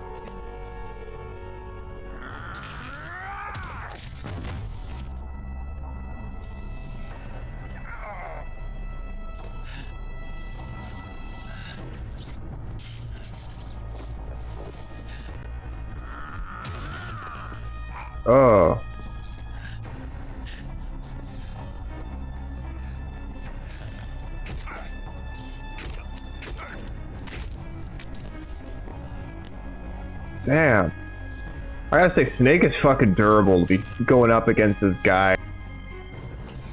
Oh. Damn. I gotta say, Snake is fucking durable to be going up against this guy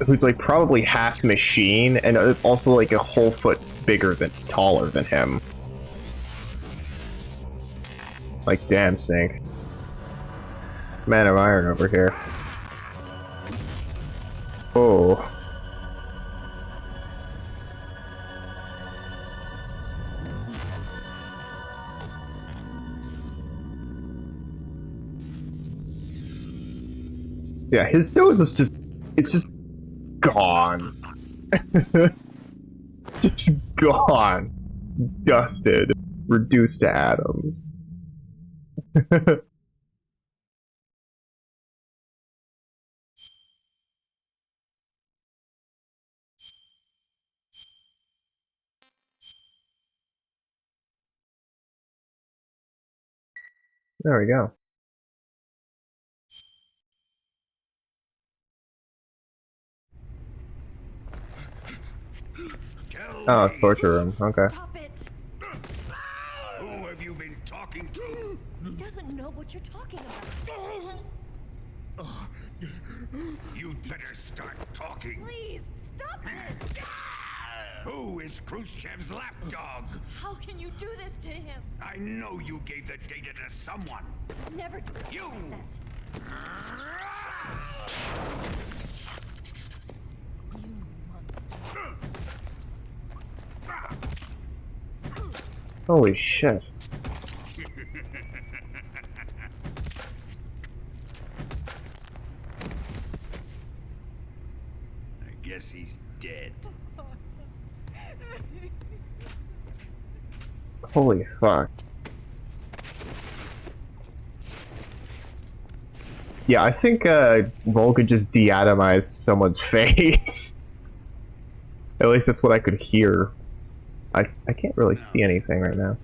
who's like probably half machine and is also like a whole foot taller than him. Like, damn, Snake. Man of Iron over here. Oh. Yeah, his nose is just, it's just gone. Just gone. Dusted. Reduced to atoms. There we go. Oh, torture room. Okay. Stop it! Who have you been talking to? He doesn't know what you're talking about. You'd better start talking. Please, stop this! Who is Khrushchev's lapdog? How can you do this to him? I know you gave the data to someone. Never do that. You! You monster. Holy shit. I guess he's dead. Holy fuck. Yeah, I think Volga just deatomized someone's face. At least that's what I could hear. I can't really see anything right now.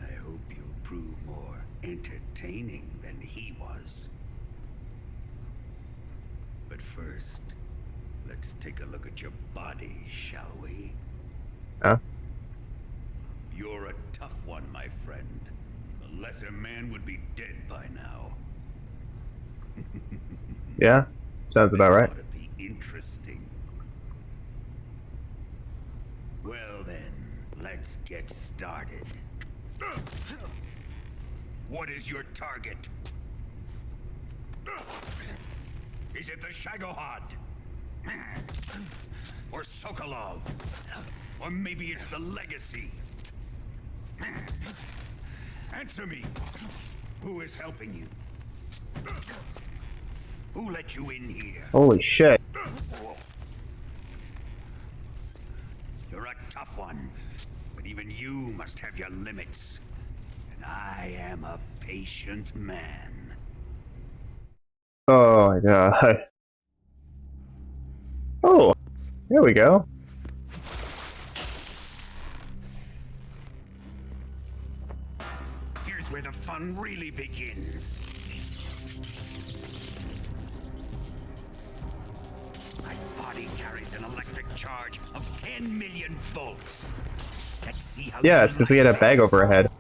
I hope you'll prove more entertaining than he was. But first, let's take a look at your body, shall we? Huh? You're a tough one, my friend. A lesser man would be dead by now. Yeah? Sounds about This right. ought to be interesting. Well then, let's get started. What is your target? Is it the Shagohod? Or Sokolov? Or maybe it's the Legacy? Answer me! Who is helping you? Who let you in here? Holy shit. You're a tough one, but even you must have your limits. And I am a patient man. Oh my god. Oh, there we go. Here's where the fun really begins. My body carries an electric charge of 10 million volts. Let's see how. Yeah, it's because we had a bag over our head.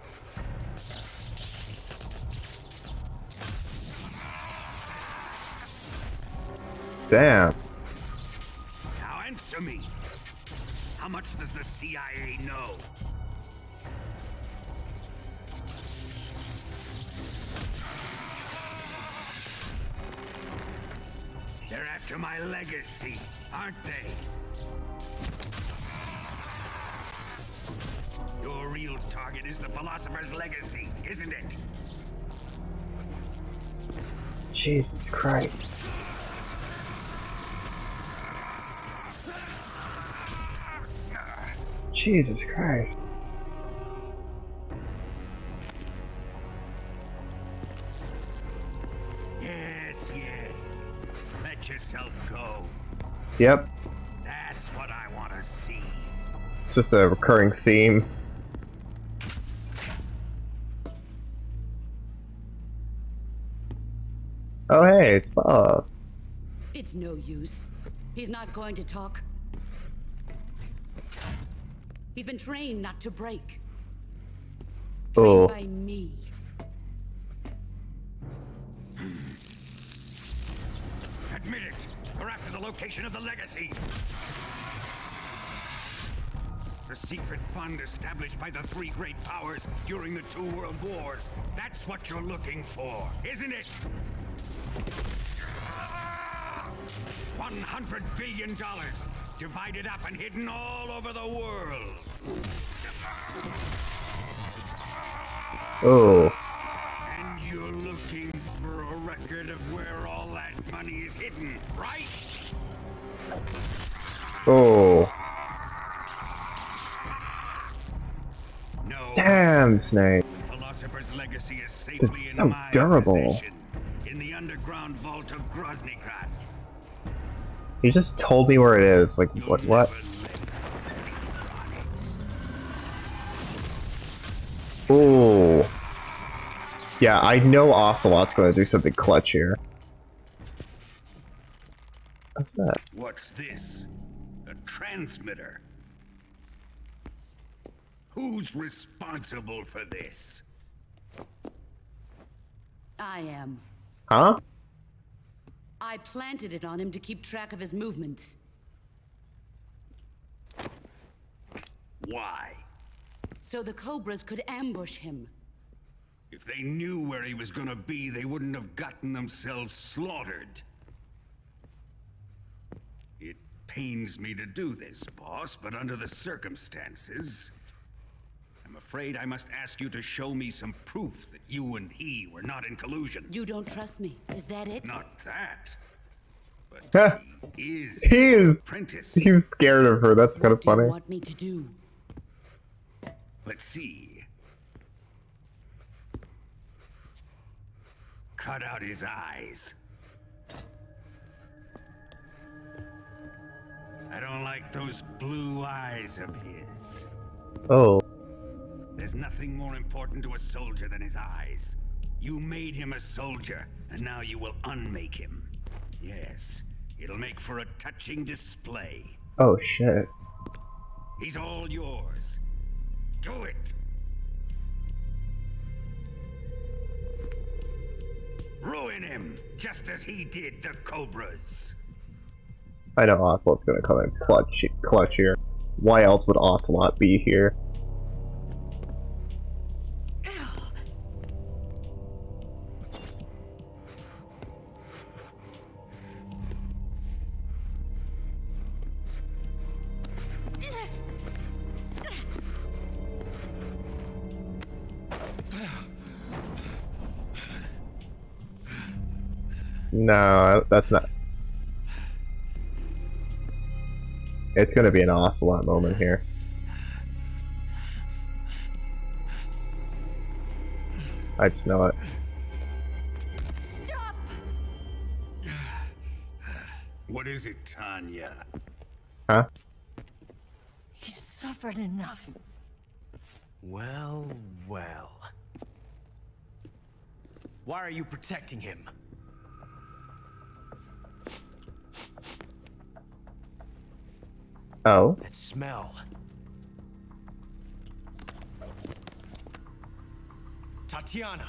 Damn. Now answer me. How much does the CIA know? They're after my legacy, aren't they? Your real target is the Philosopher's Legacy, isn't it? Jesus Christ. Jesus Christ. Yes. Let yourself go. Yep. That's what I want to see. It's just a recurring theme. Oh hey, it's Boss. It's no use. He's not going to talk. He's been trained not to break. Oh. Trained by me. Admit it. We're after the location of the legacy. The secret fund established by the three great powers during the 2 world wars. That's what you're looking for, isn't it? $100 billion. Divided up and hidden all over the world. Oh. And you're looking for a record of where all that money is hidden, right? Oh. No. Damn, Snake. The Philosopher's legacy is safely It's in so my durable. possession, in the underground vault of Groznygrad. You just told me where it is. Like, You'll what? never let Ooh. Yeah, I know Ocelot's gonna do something clutch here. What's that? What's this? A transmitter? Who's responsible for this? I am. Huh? I planted it on him to keep track of his movements. Why? So the Cobras could ambush him. If they knew where he was gonna be, they wouldn't have gotten themselves slaughtered. It pains me to do this, boss, but under the circumstances, I'm afraid I must ask you to show me some proof that you and he were not in collusion. You don't trust me, is that it? Not that, but he is He is. apprentice. He's scared of her. That's kind of What do you funny. want me to do? Let's see. Cut out his eyes. I don't like those blue eyes of his. Oh. There's nothing more important to a soldier than his eyes. You made him a soldier, and now you will unmake him. Yes, it'll make for a touching display. Oh shit. He's all yours. Do it! Ruin him, just as he did the Cobras. I know Ocelot's gonna come in clutch here. Why else would Ocelot be here? No, that's not. It's gonna be an Ocelot moment here. I just know it. Stop! What is it, Tanya? Huh? He's suffered enough. Well, well. Why are you protecting him? Oh. That smell. Tatiana,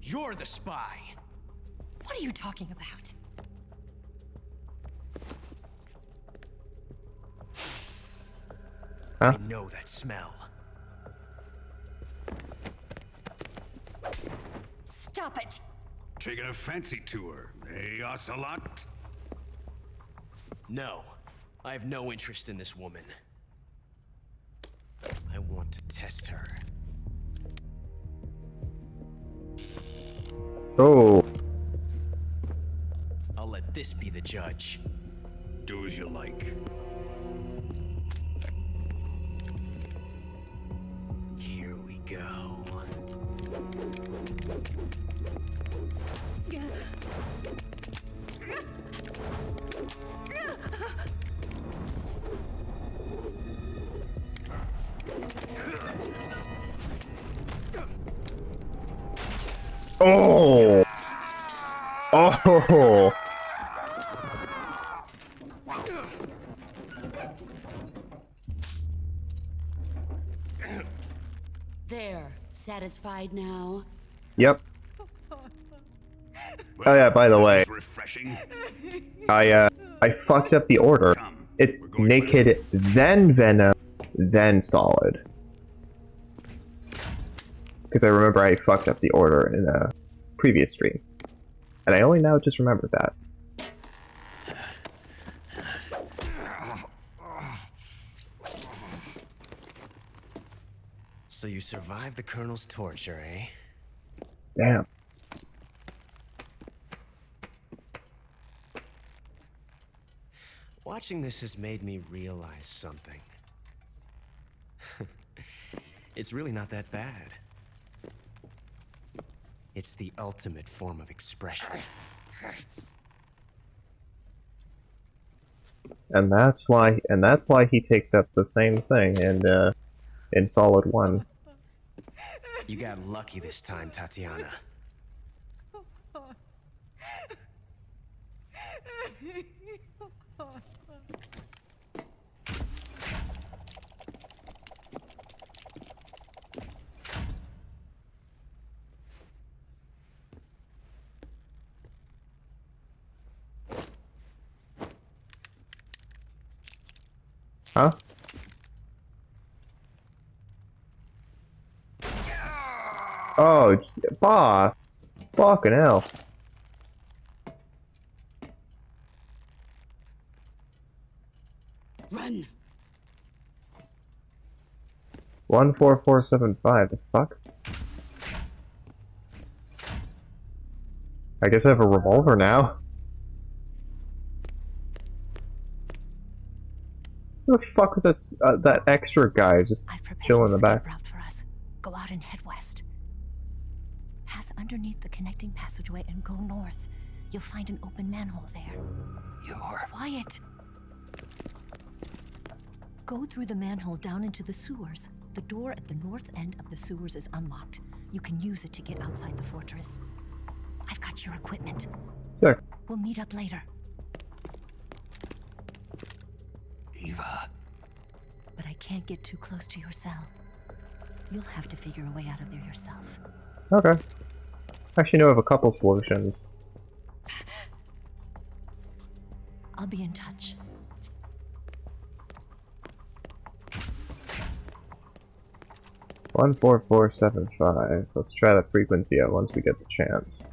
you're the spy. What are you talking about? Huh? I know that smell. Stop it! Taking a fancy tour, eh, Ocelot? No, I have no interest in this woman. I want to test her. Oh. I'll let this be the judge. Do as you like. Here we go. Oh. Oh. There. Satisfied now? Yep. Oh yeah, by the way, Refreshing. I fucked up the order. Come, It's we're going naked, then venom, then solid. Because I remember I fucked up the order in a previous stream. And I only now just remembered that. So you survived the Colonel's torture, eh? Damn. Watching this has made me realize something. It's really not that bad. It's the ultimate form of expression. And that's why he takes up the same thing in Solid 1. You got lucky this time, Tatiana. Huh? Oh, boss! Fucking hell. Run! 14475, the fuck? I guess I have a revolver now. Who the fuck was that extra guy just chilling in the back? Route for us. Go out and head west. Pass underneath the connecting passageway and go north. You'll find an open manhole there. You're... Quiet! Go through the manhole down into the sewers. The door at the north end of the sewers is unlocked. You can use it to get outside the fortress. I've got your equipment. Sick. We'll meet up later. Eva. But I can't get too close to your cell. You'll have to figure a way out of there yourself. Okay. I actually know of a couple solutions. I'll be in touch. One 14475. Let's try the frequency out once we get the chance.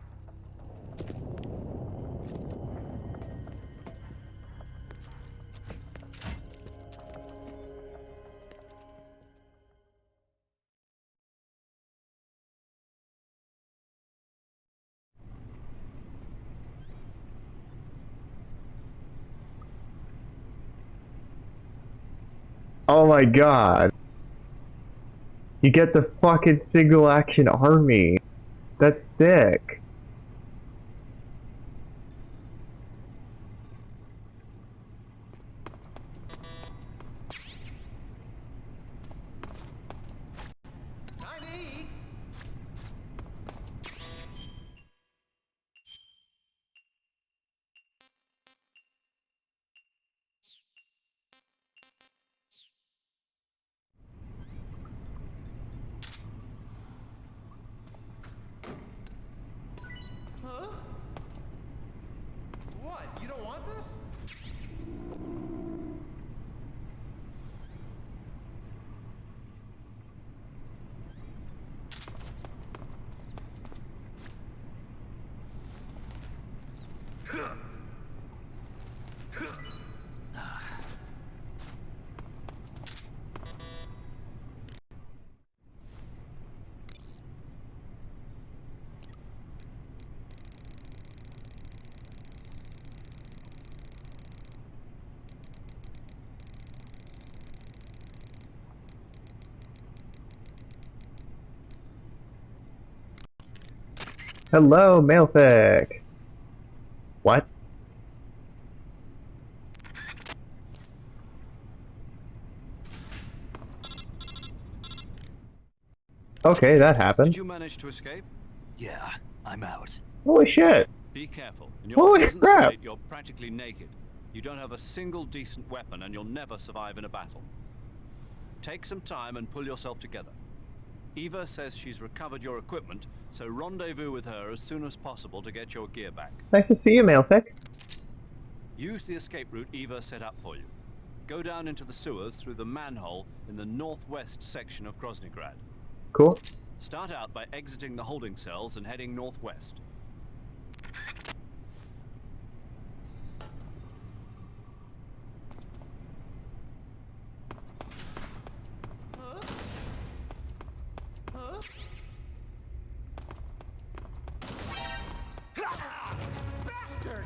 Oh my god. You get the fucking single action army. That's sick. What? You don't want this? Hello, Mailfic. What? Okay, that happened. Did you manage to escape? Yeah, I'm out. Holy shit. Be careful. In your Holy present crap. state, you're practically naked. You don't have a single decent weapon, and you'll never survive in a battle. Take some time and pull yourself together. Eva says she's recovered your equipment, so rendezvous with her as soon as possible to get your gear back. Nice to see you, Mailfic. Use the escape route Eva set up for you. Go down into the sewers through the manhole in the northwest section of Groznygrad. Cool. Start out by exiting the holding cells and heading northwest. Bastard!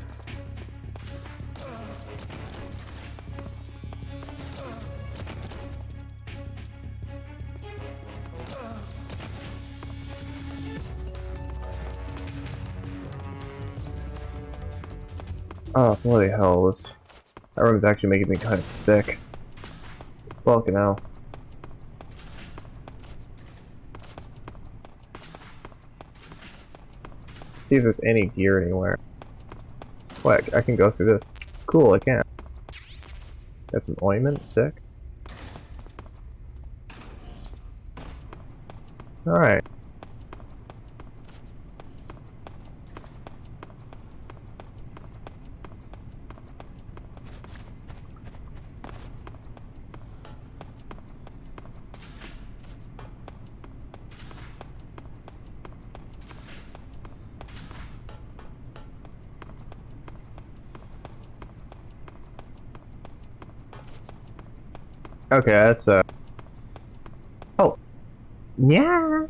Oh, bloody hell, that room's actually making me kind of sick. Fucking hell. Let's see if there's any gear anywhere. What, I can go through this. Cool, I can. Got some ointment, sick. Alright. Okay, that's oh. Yeah.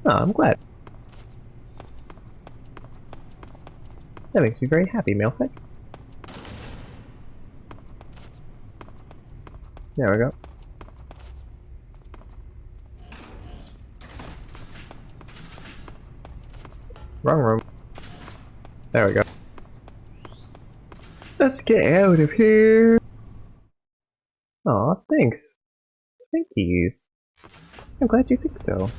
Oh, I'm glad. That makes me very happy, Mailfit. There we go. Wrong room. There we go. Let's get out of here. Aw, thanks. Thank yous. I'm glad you think so.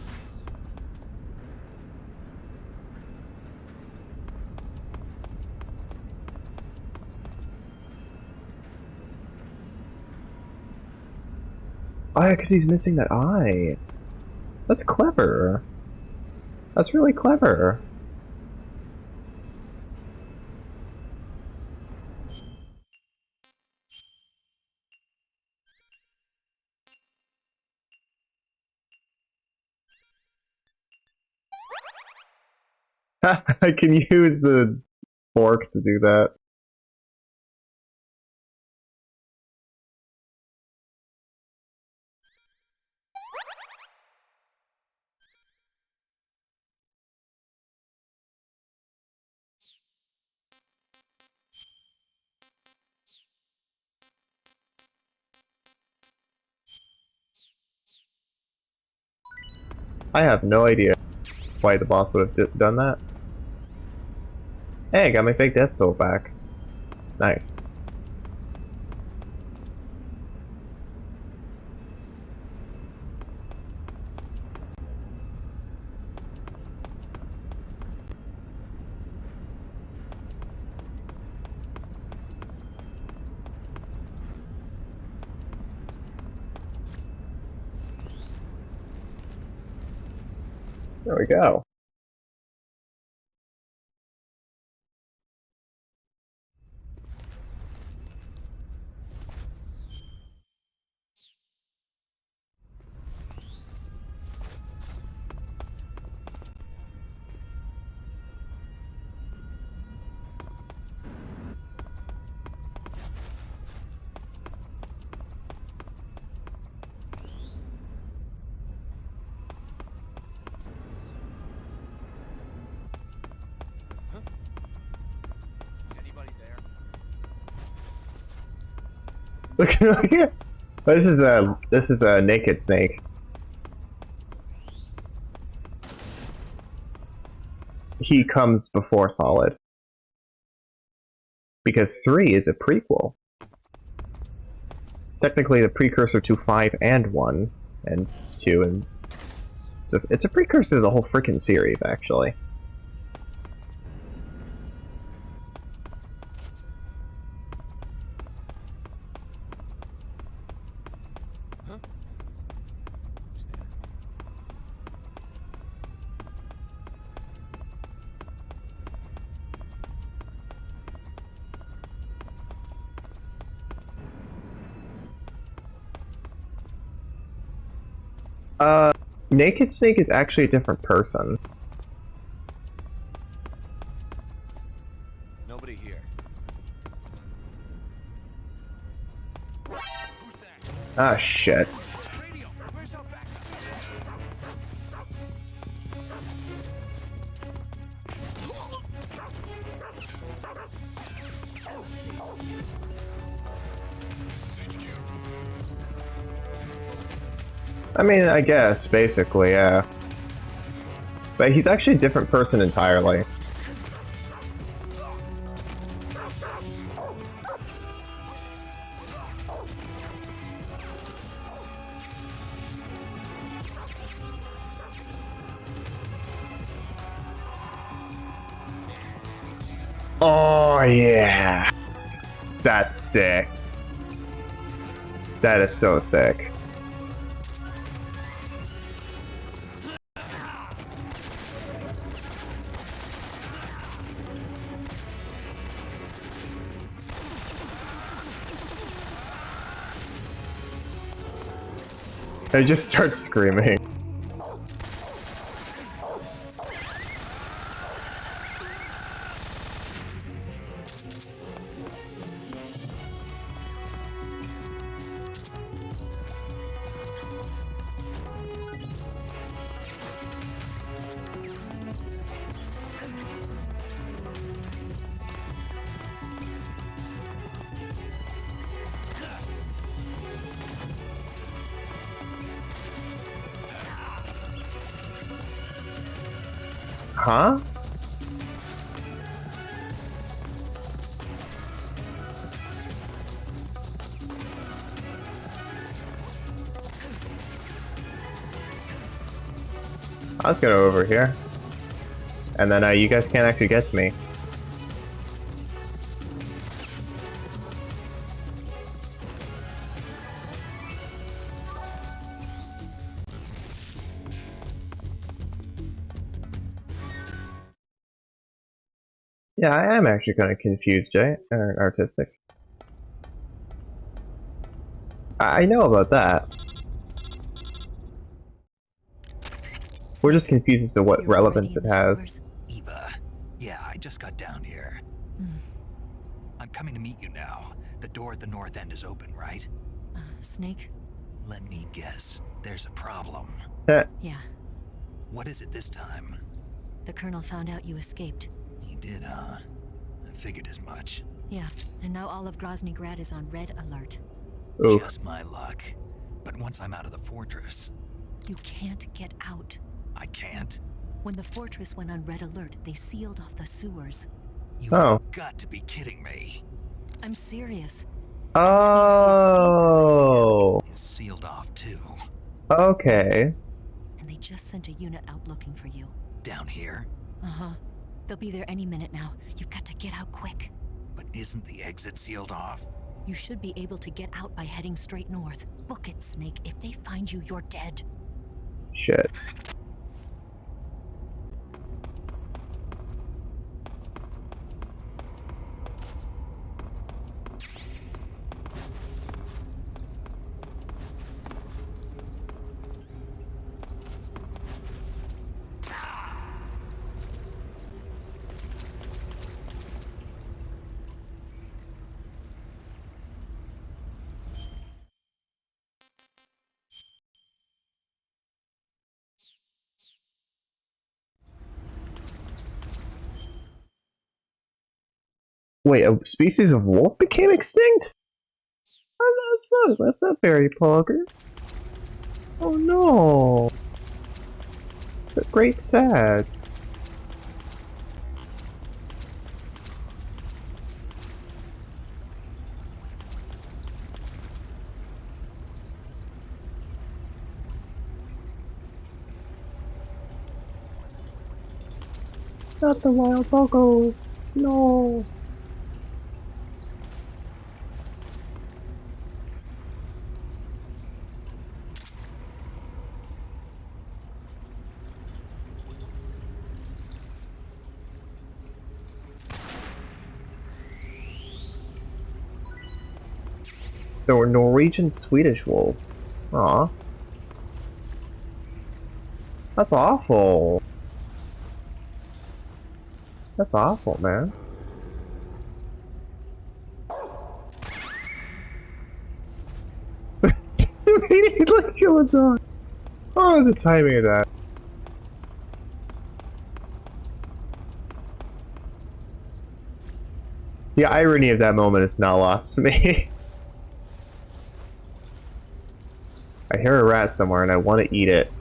Oh yeah, because he's missing that eye. That's clever. That's really clever. I can use the fork to do that. I have no idea why the boss would have done that. Hey, I got my fake death pill back. Nice. There we go. Look at this is a naked snake. He comes before Solid. Because 3 is a prequel. Technically the precursor to 5 and 1 and 2 and so it's a precursor to the whole freaking series actually. Naked Snake is actually a different person. Nobody here. Ah, shit. I mean, I guess, basically, yeah. But he's actually a different person entirely. Oh yeah, that's sick. That is so sick. They just start screaming. Huh? I was gonna go over here. And then you guys can't actually get to me. Yeah, I am actually kind of confused, Jay. Artistic. I know about that. We're just confused as to what relevance it has. Eva, yeah, I just got down here. I'm coming to meet you now. The door at the north end is open, right? Snake? Let me guess. There's a problem. Yeah. What is it this time? The Colonel found out you escaped. He did, huh? I figured as much. Yeah, and now all of Grozny Grad is on red alert. Oof. Just my luck. But once I'm out of the fortress... You can't get out. I can't? When the fortress went on red alert, they sealed off the sewers. You've got to be kidding me. I'm serious. Oh. Is sealed off too. Okay. And they just sent a unit out looking for you. Down here? Uh-huh. They'll be there any minute now. You've got to get out quick. But isn't the exit sealed off? You should be able to get out by heading straight north. Book it, Snake. If they find you, you're dead. Shit. Wait, a species of wolf became extinct? Oh, that's not very poggers. Oh no. That's great sad. Not the wild boggos. No. There were Norwegian Swedish wolf. Aw. That's awful. That's awful, man. He'd like kill a dog. Oh, the timing of that. The irony of that moment is not lost to me. I hear a rat somewhere and I want to eat it.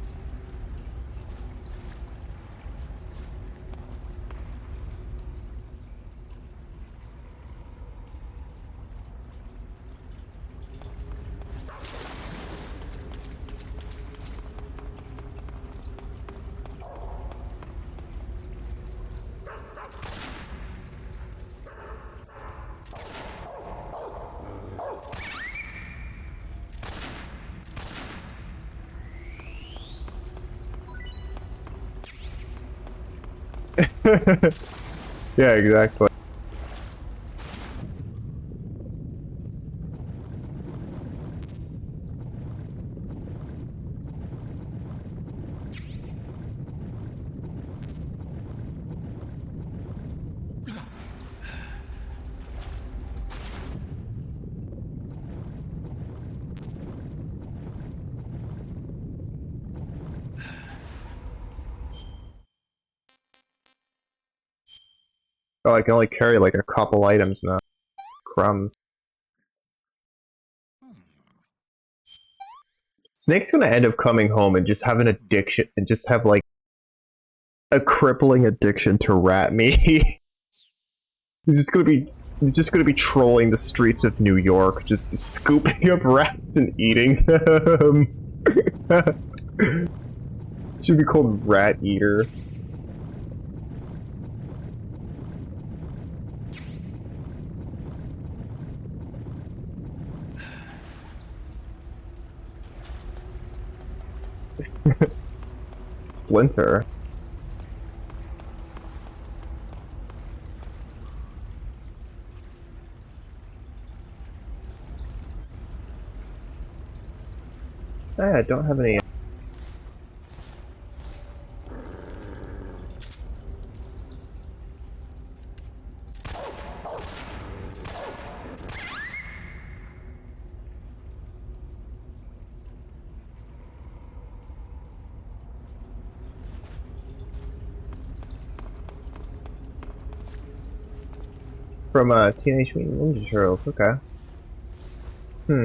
Yeah, exactly. Oh, I can only carry like a couple items now. Crumbs. Snake's gonna end up coming home and just have an addiction, and just have like a crippling addiction to rat meat. He's just gonna be trolling the streets of New York, just scooping up rats and eating them. Should be called Rat Eater. Splinter. I don't have any. From Teenage Mutant Ninja Turtles, okay. Hmm.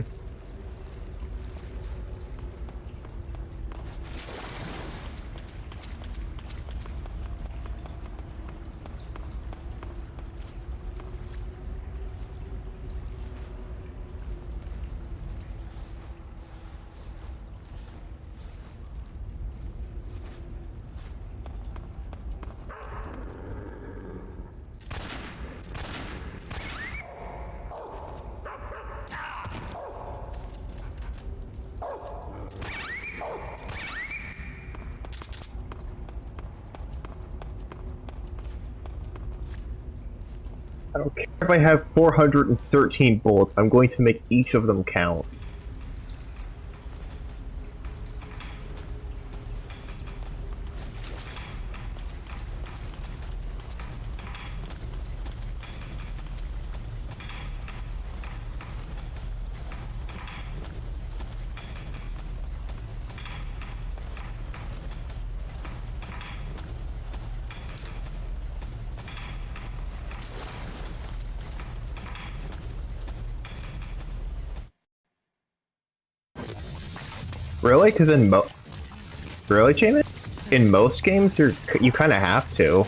I don't care if I have 413 bullets, I'm going to make each of them count. Really? Because really, Jamin? In most games, you kind of have to.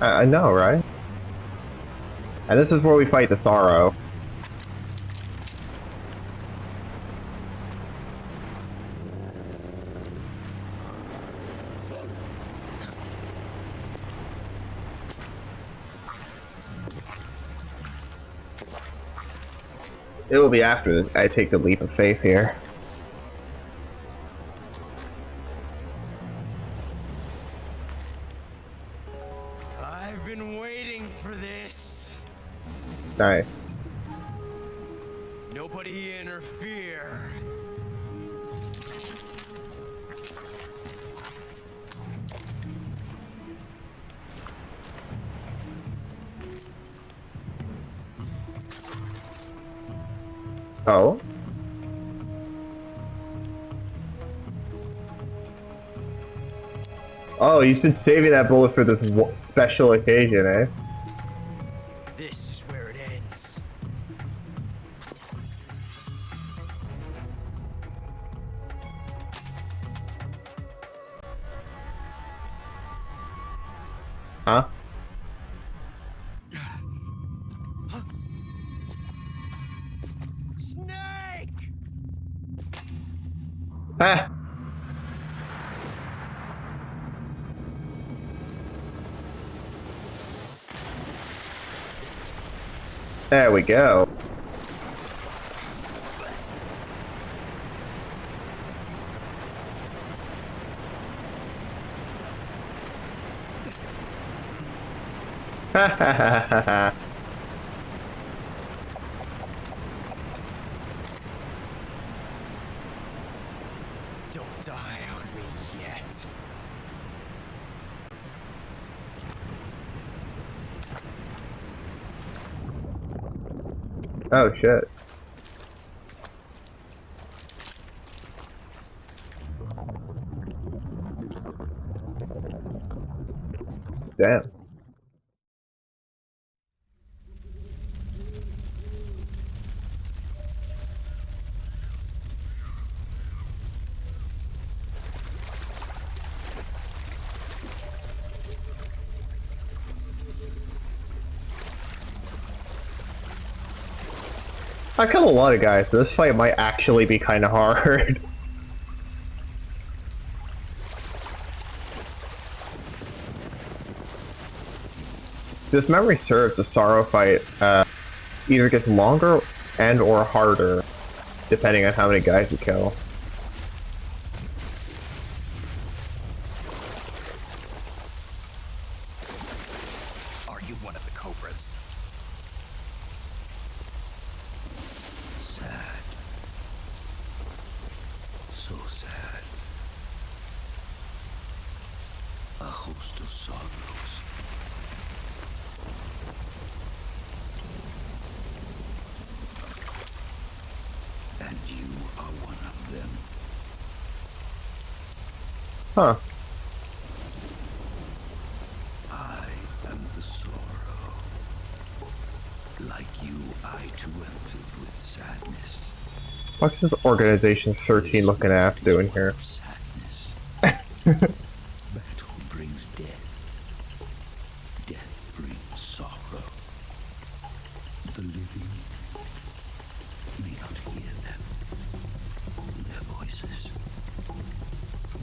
I know, right? And this is where we fight the Sorrow. It will be after I take the leap of faith here. I've been waiting for this. Nice. Nobody interfere. Oh? Oh, he's been saving that bullet for this special occasion, eh? This is where it ends. Huh? Snake! Ah! There we go. Ha ha ha ha ha. Don't die on me yet. Oh shit. Damn. I killed a lot of guys, so this fight might actually be kind of hard. If memory serves, the Sorrow fight either gets longer and or harder, depending on how many guys you kill. Are you one of the Cobras? Sad. So sad. A host of sorrows. And you are one of them. Huh. I am the sorrow. Like you, I too am filled with sadness. What's this Organization 13 looking ass doing here? Sadness. Battle brings death. Death brings sorrow. The living may not hear them. Their voices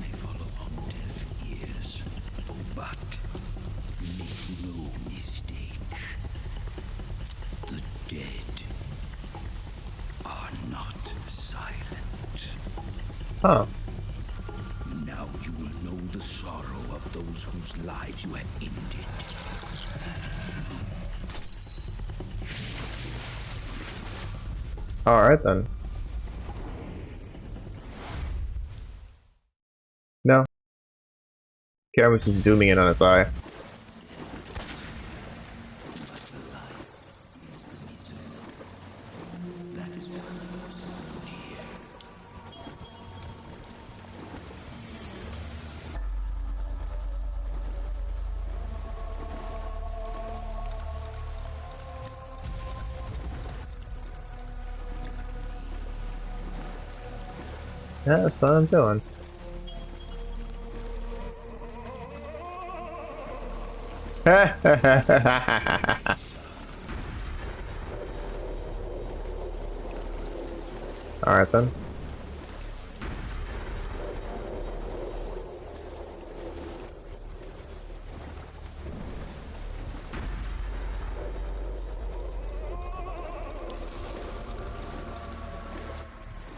may fall upon deaf ears. But make no mistake. The dead are not silent. Huh. Now you will know the sorrow of those whose lives you have ended. Alright then. No. Camera's just zooming in on his eye. Yeah, that's what I'm doing. Alright then.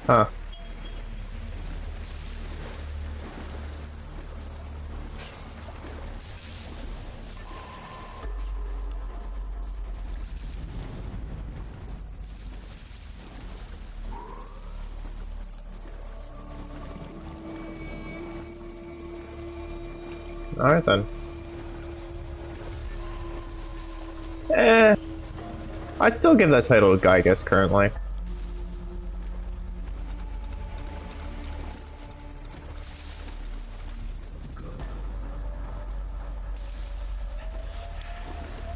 Huh. Alright then. I'd still give that title to Gygas currently.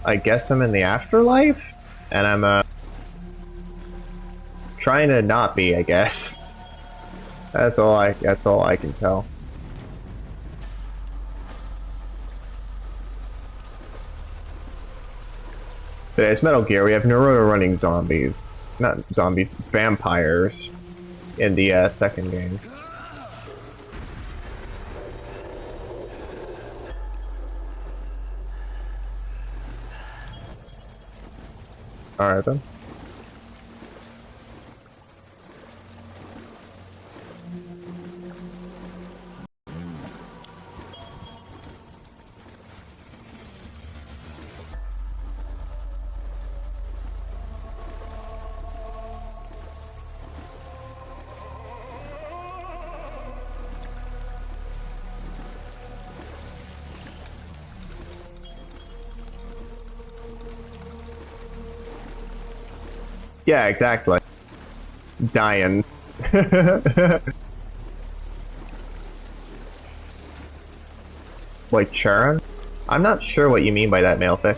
I guess I'm in the afterlife? And I'm, trying to not be, I guess. That's all I can tell. But it's Metal Gear. We have Naruto running zombies. Not zombies, vampires. In the second game. Alright then. Yeah, exactly. Dying. Like Charon? I'm not sure what you mean by that, Mailfic.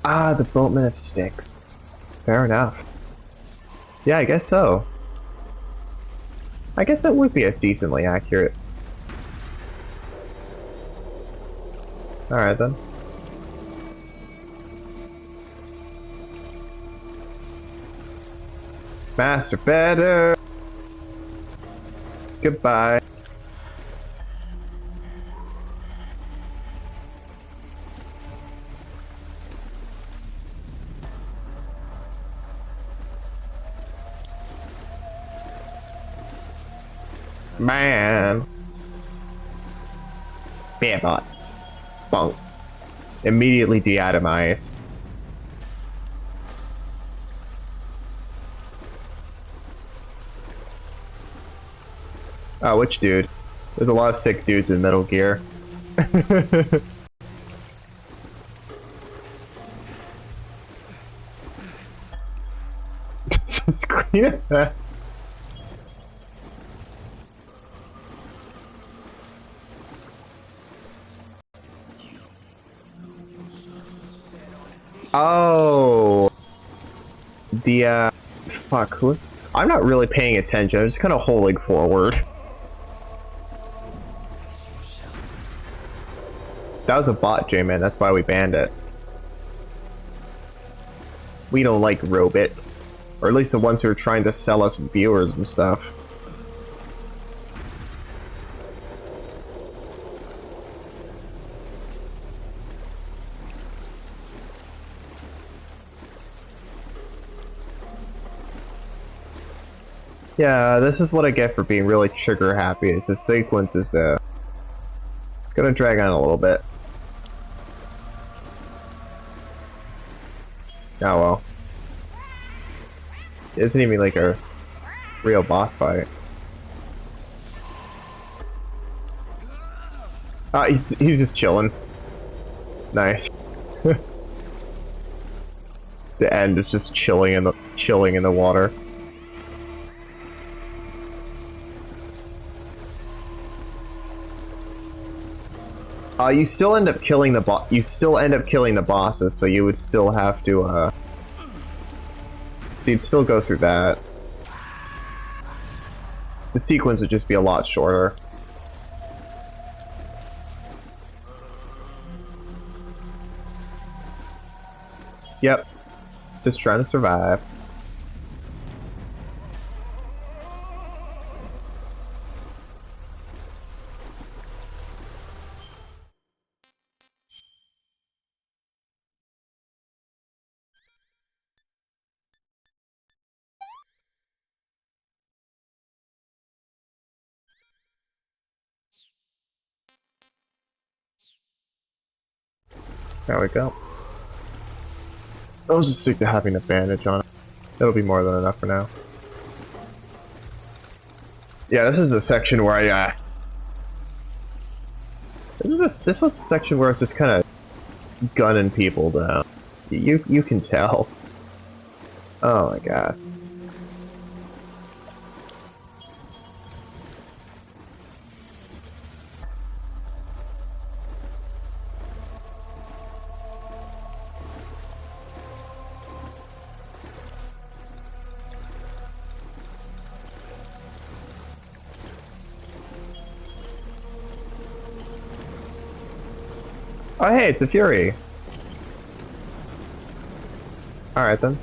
Ah, the boatman of Styx. Fair enough. Yeah, I guess so. I guess that would be a decently accurate. Alright then. Master better. Goodbye. Man. Bearbot. Bonk. Immediately deatomized. Oh, which dude? There's a lot of sick dudes in Metal Gear. Screen effect. Oh, the fuck, who's? I'm not really paying attention. I'm just kind of holding forward. That was a bot, J-Man. That's why we banned it. We don't like robots, or at least the ones who are trying to sell us viewers and stuff. Yeah, this is what I get for being really trigger happy. Is the sequence is gonna drag on a little bit. Oh well. It isn't even like a real boss fight. He's just chilling. Nice. The end is just chilling in the water. You still end up killing the bosses, so you would still have to so you'd still go through that. The sequence would just be a lot shorter. Yep. Just trying to survive. There we go. I'll just stick to having a bandage on it. That'll be more than enough for now. Yeah, this is a section where I, this was a section where I was just kind of gunning people down. You can tell. Oh my god. Oh, hey, it's a Fury. Alright then.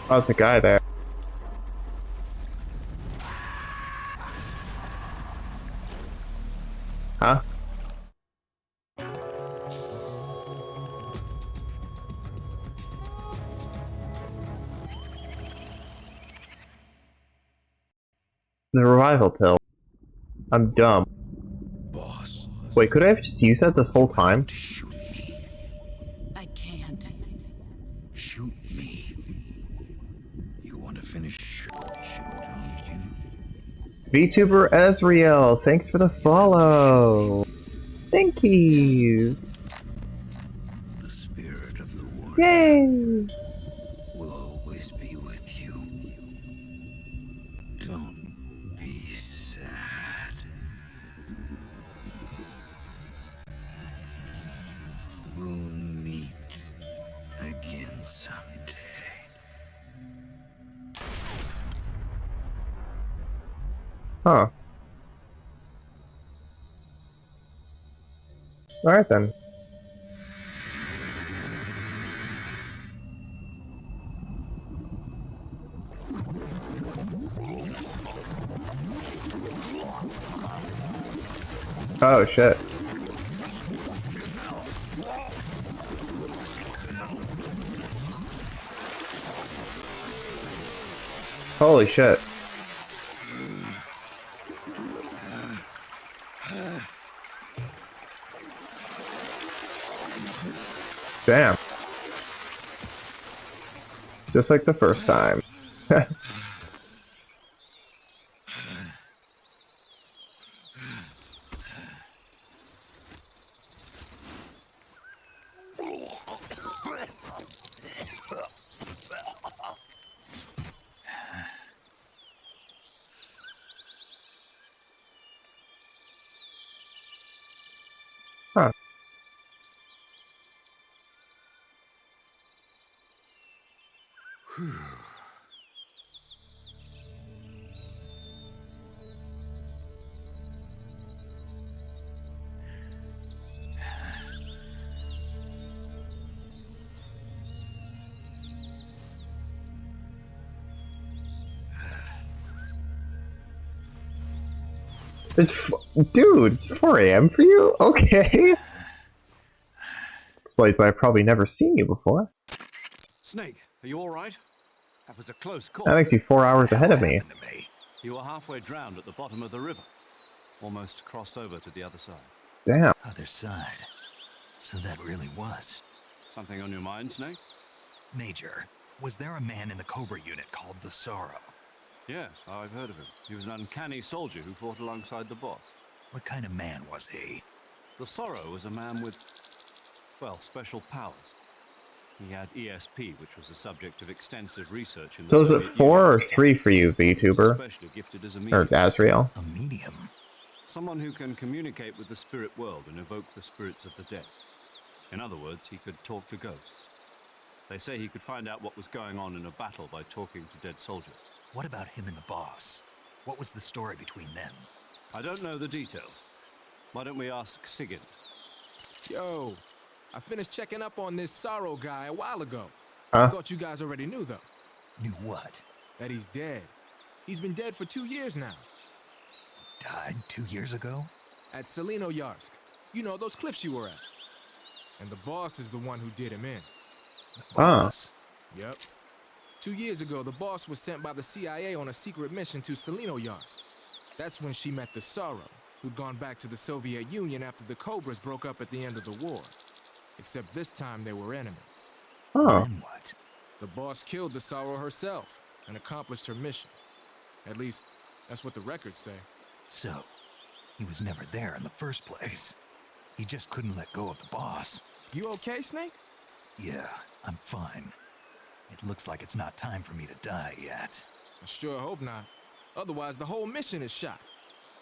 Oh, there's a guy there. Huh? The revival pill. I'm dumb. Boss. Wait, could I have just used that this whole time? Shoot me. I can't. Shoot me. You want to finish shoot, don't you? VTuber Ezreal, thanks for the follow. Thank you. The spirit of the warrior Yay! will always be with you. Don't be sad. We'll meet again someday. Huh. Alright then. Oh shit. Holy shit. Damn. Just like the first time. Huh. Dude, it's 4 a.m. for you? Okay. Explains why I've probably never seen you before. Snake, are you all right? That was a close call. That makes you 4 hours ahead of me. You were halfway drowned at the bottom of the river. Almost crossed over to the other side. Damn. Other side. So that really was. Something on your mind, Snake? Major, was there a man in the Cobra unit called the Sorrow? Yes, I've heard of him. He was an uncanny soldier who fought alongside the boss. What kind of man was he? The Sorrow was a man with, well, special powers. He had ESP, which was the subject of extensive research in the So is it Soviet 4 Union. or 3 for you, VTuber? Especially gifted as a Or medium. Azrael? A medium? Someone who can communicate with the spirit world and evoke the spirits of the dead. In other words, he could talk to ghosts. They say he could find out what was going on in a battle by talking to dead soldiers. What about him and the boss? What was the story between them? I don't know the details. Why don't we ask Sigurd? Yo, I finished checking up on this Sorrow guy a while ago. Huh? I thought you guys already knew, though. Knew what? That he's dead. He's been dead for 2 years now. Died 2 years ago? At Selino Yarsk. You know, those cliffs you were at. And the boss is the one who did him in. The boss? Yep. 2 years ago, the boss was sent by the CIA on a secret mission to Selino Yarsk. That's when she met the Sorrow, who'd gone back to the Soviet Union after the Cobras broke up at the end of the war. Except this time they were enemies. Oh. Then what? The boss killed the Sorrow herself and accomplished her mission. At least, that's what the records say. So, he was never there in the first place. He just couldn't let go of the boss. You okay, Snake? Yeah, I'm fine. It looks like it's not time for me to die yet. I sure hope not. Otherwise, the whole mission is shot.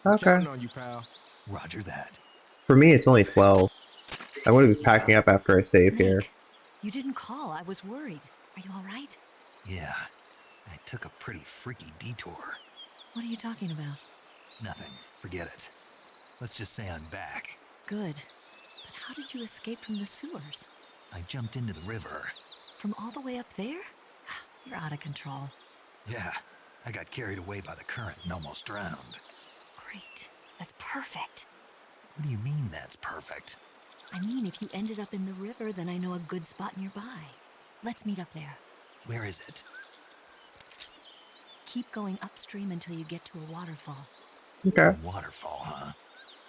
Okay. Counting on you, pal. Roger that. For me, it's only 12. I'm going to be packing up after I save here. Snake, you didn't call. I was worried. Are you all right? Yeah, I took a pretty freaky detour. What are you talking about? Nothing. Forget it. Let's just say I'm back. Good. But how did you escape from the sewers? I jumped into the river. From all the way up there? You're out of control. Yeah, I got carried away by the current and almost drowned. Great. That's perfect. What do you mean that's perfect? I mean, if you ended up in the river, then I know a good spot nearby. Let's meet up there. Where is it? Keep going upstream until you get to a waterfall. Okay. A waterfall, huh?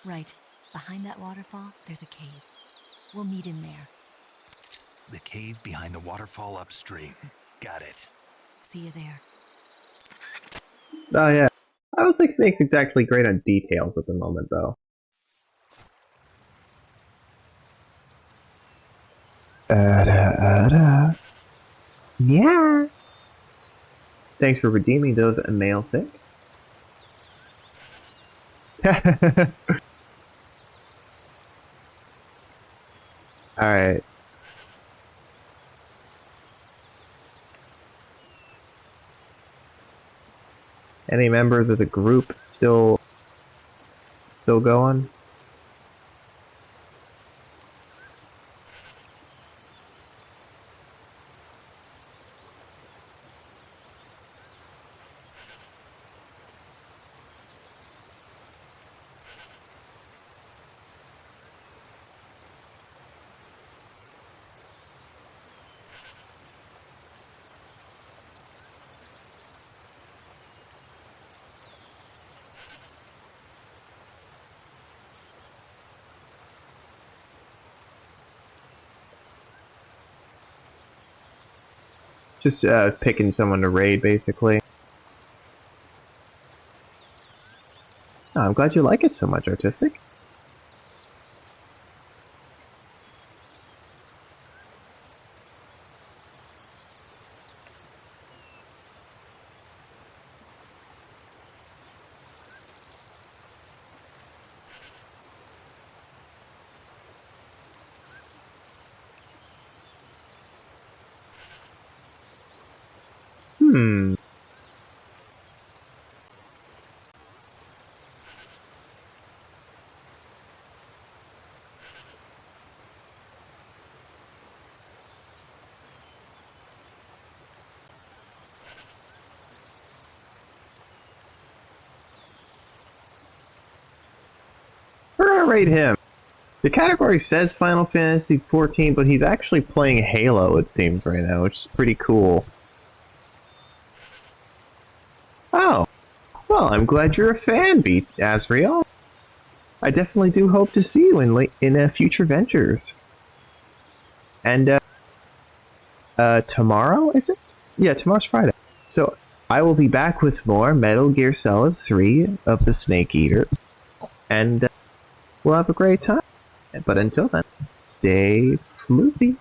Right. Behind that waterfall, there's a cave. We'll meet in there. The cave behind the waterfall upstream. Got it. See you there. Oh yeah. I don't think Snake's exactly great on details at the moment, though. Yeah. Thanks for redeeming those mail thick. Alright. Any members of the group still going? Just picking someone to raid, basically. Oh, I'm glad you like it so much, Artistic. Hmm. We're gonna rate him. The category says Final Fantasy XIV, but he's actually playing Halo, it seems, right now, which is pretty cool. Oh. Well, I'm glad you're a fan, Beat Asriel. I definitely do hope to see you in future ventures. And, tomorrow, is it? Yeah, tomorrow's Friday. So, I will be back with more Metal Gear Solid 3 of the Snake Eater. And, we'll have a great time. But until then, stay floopy.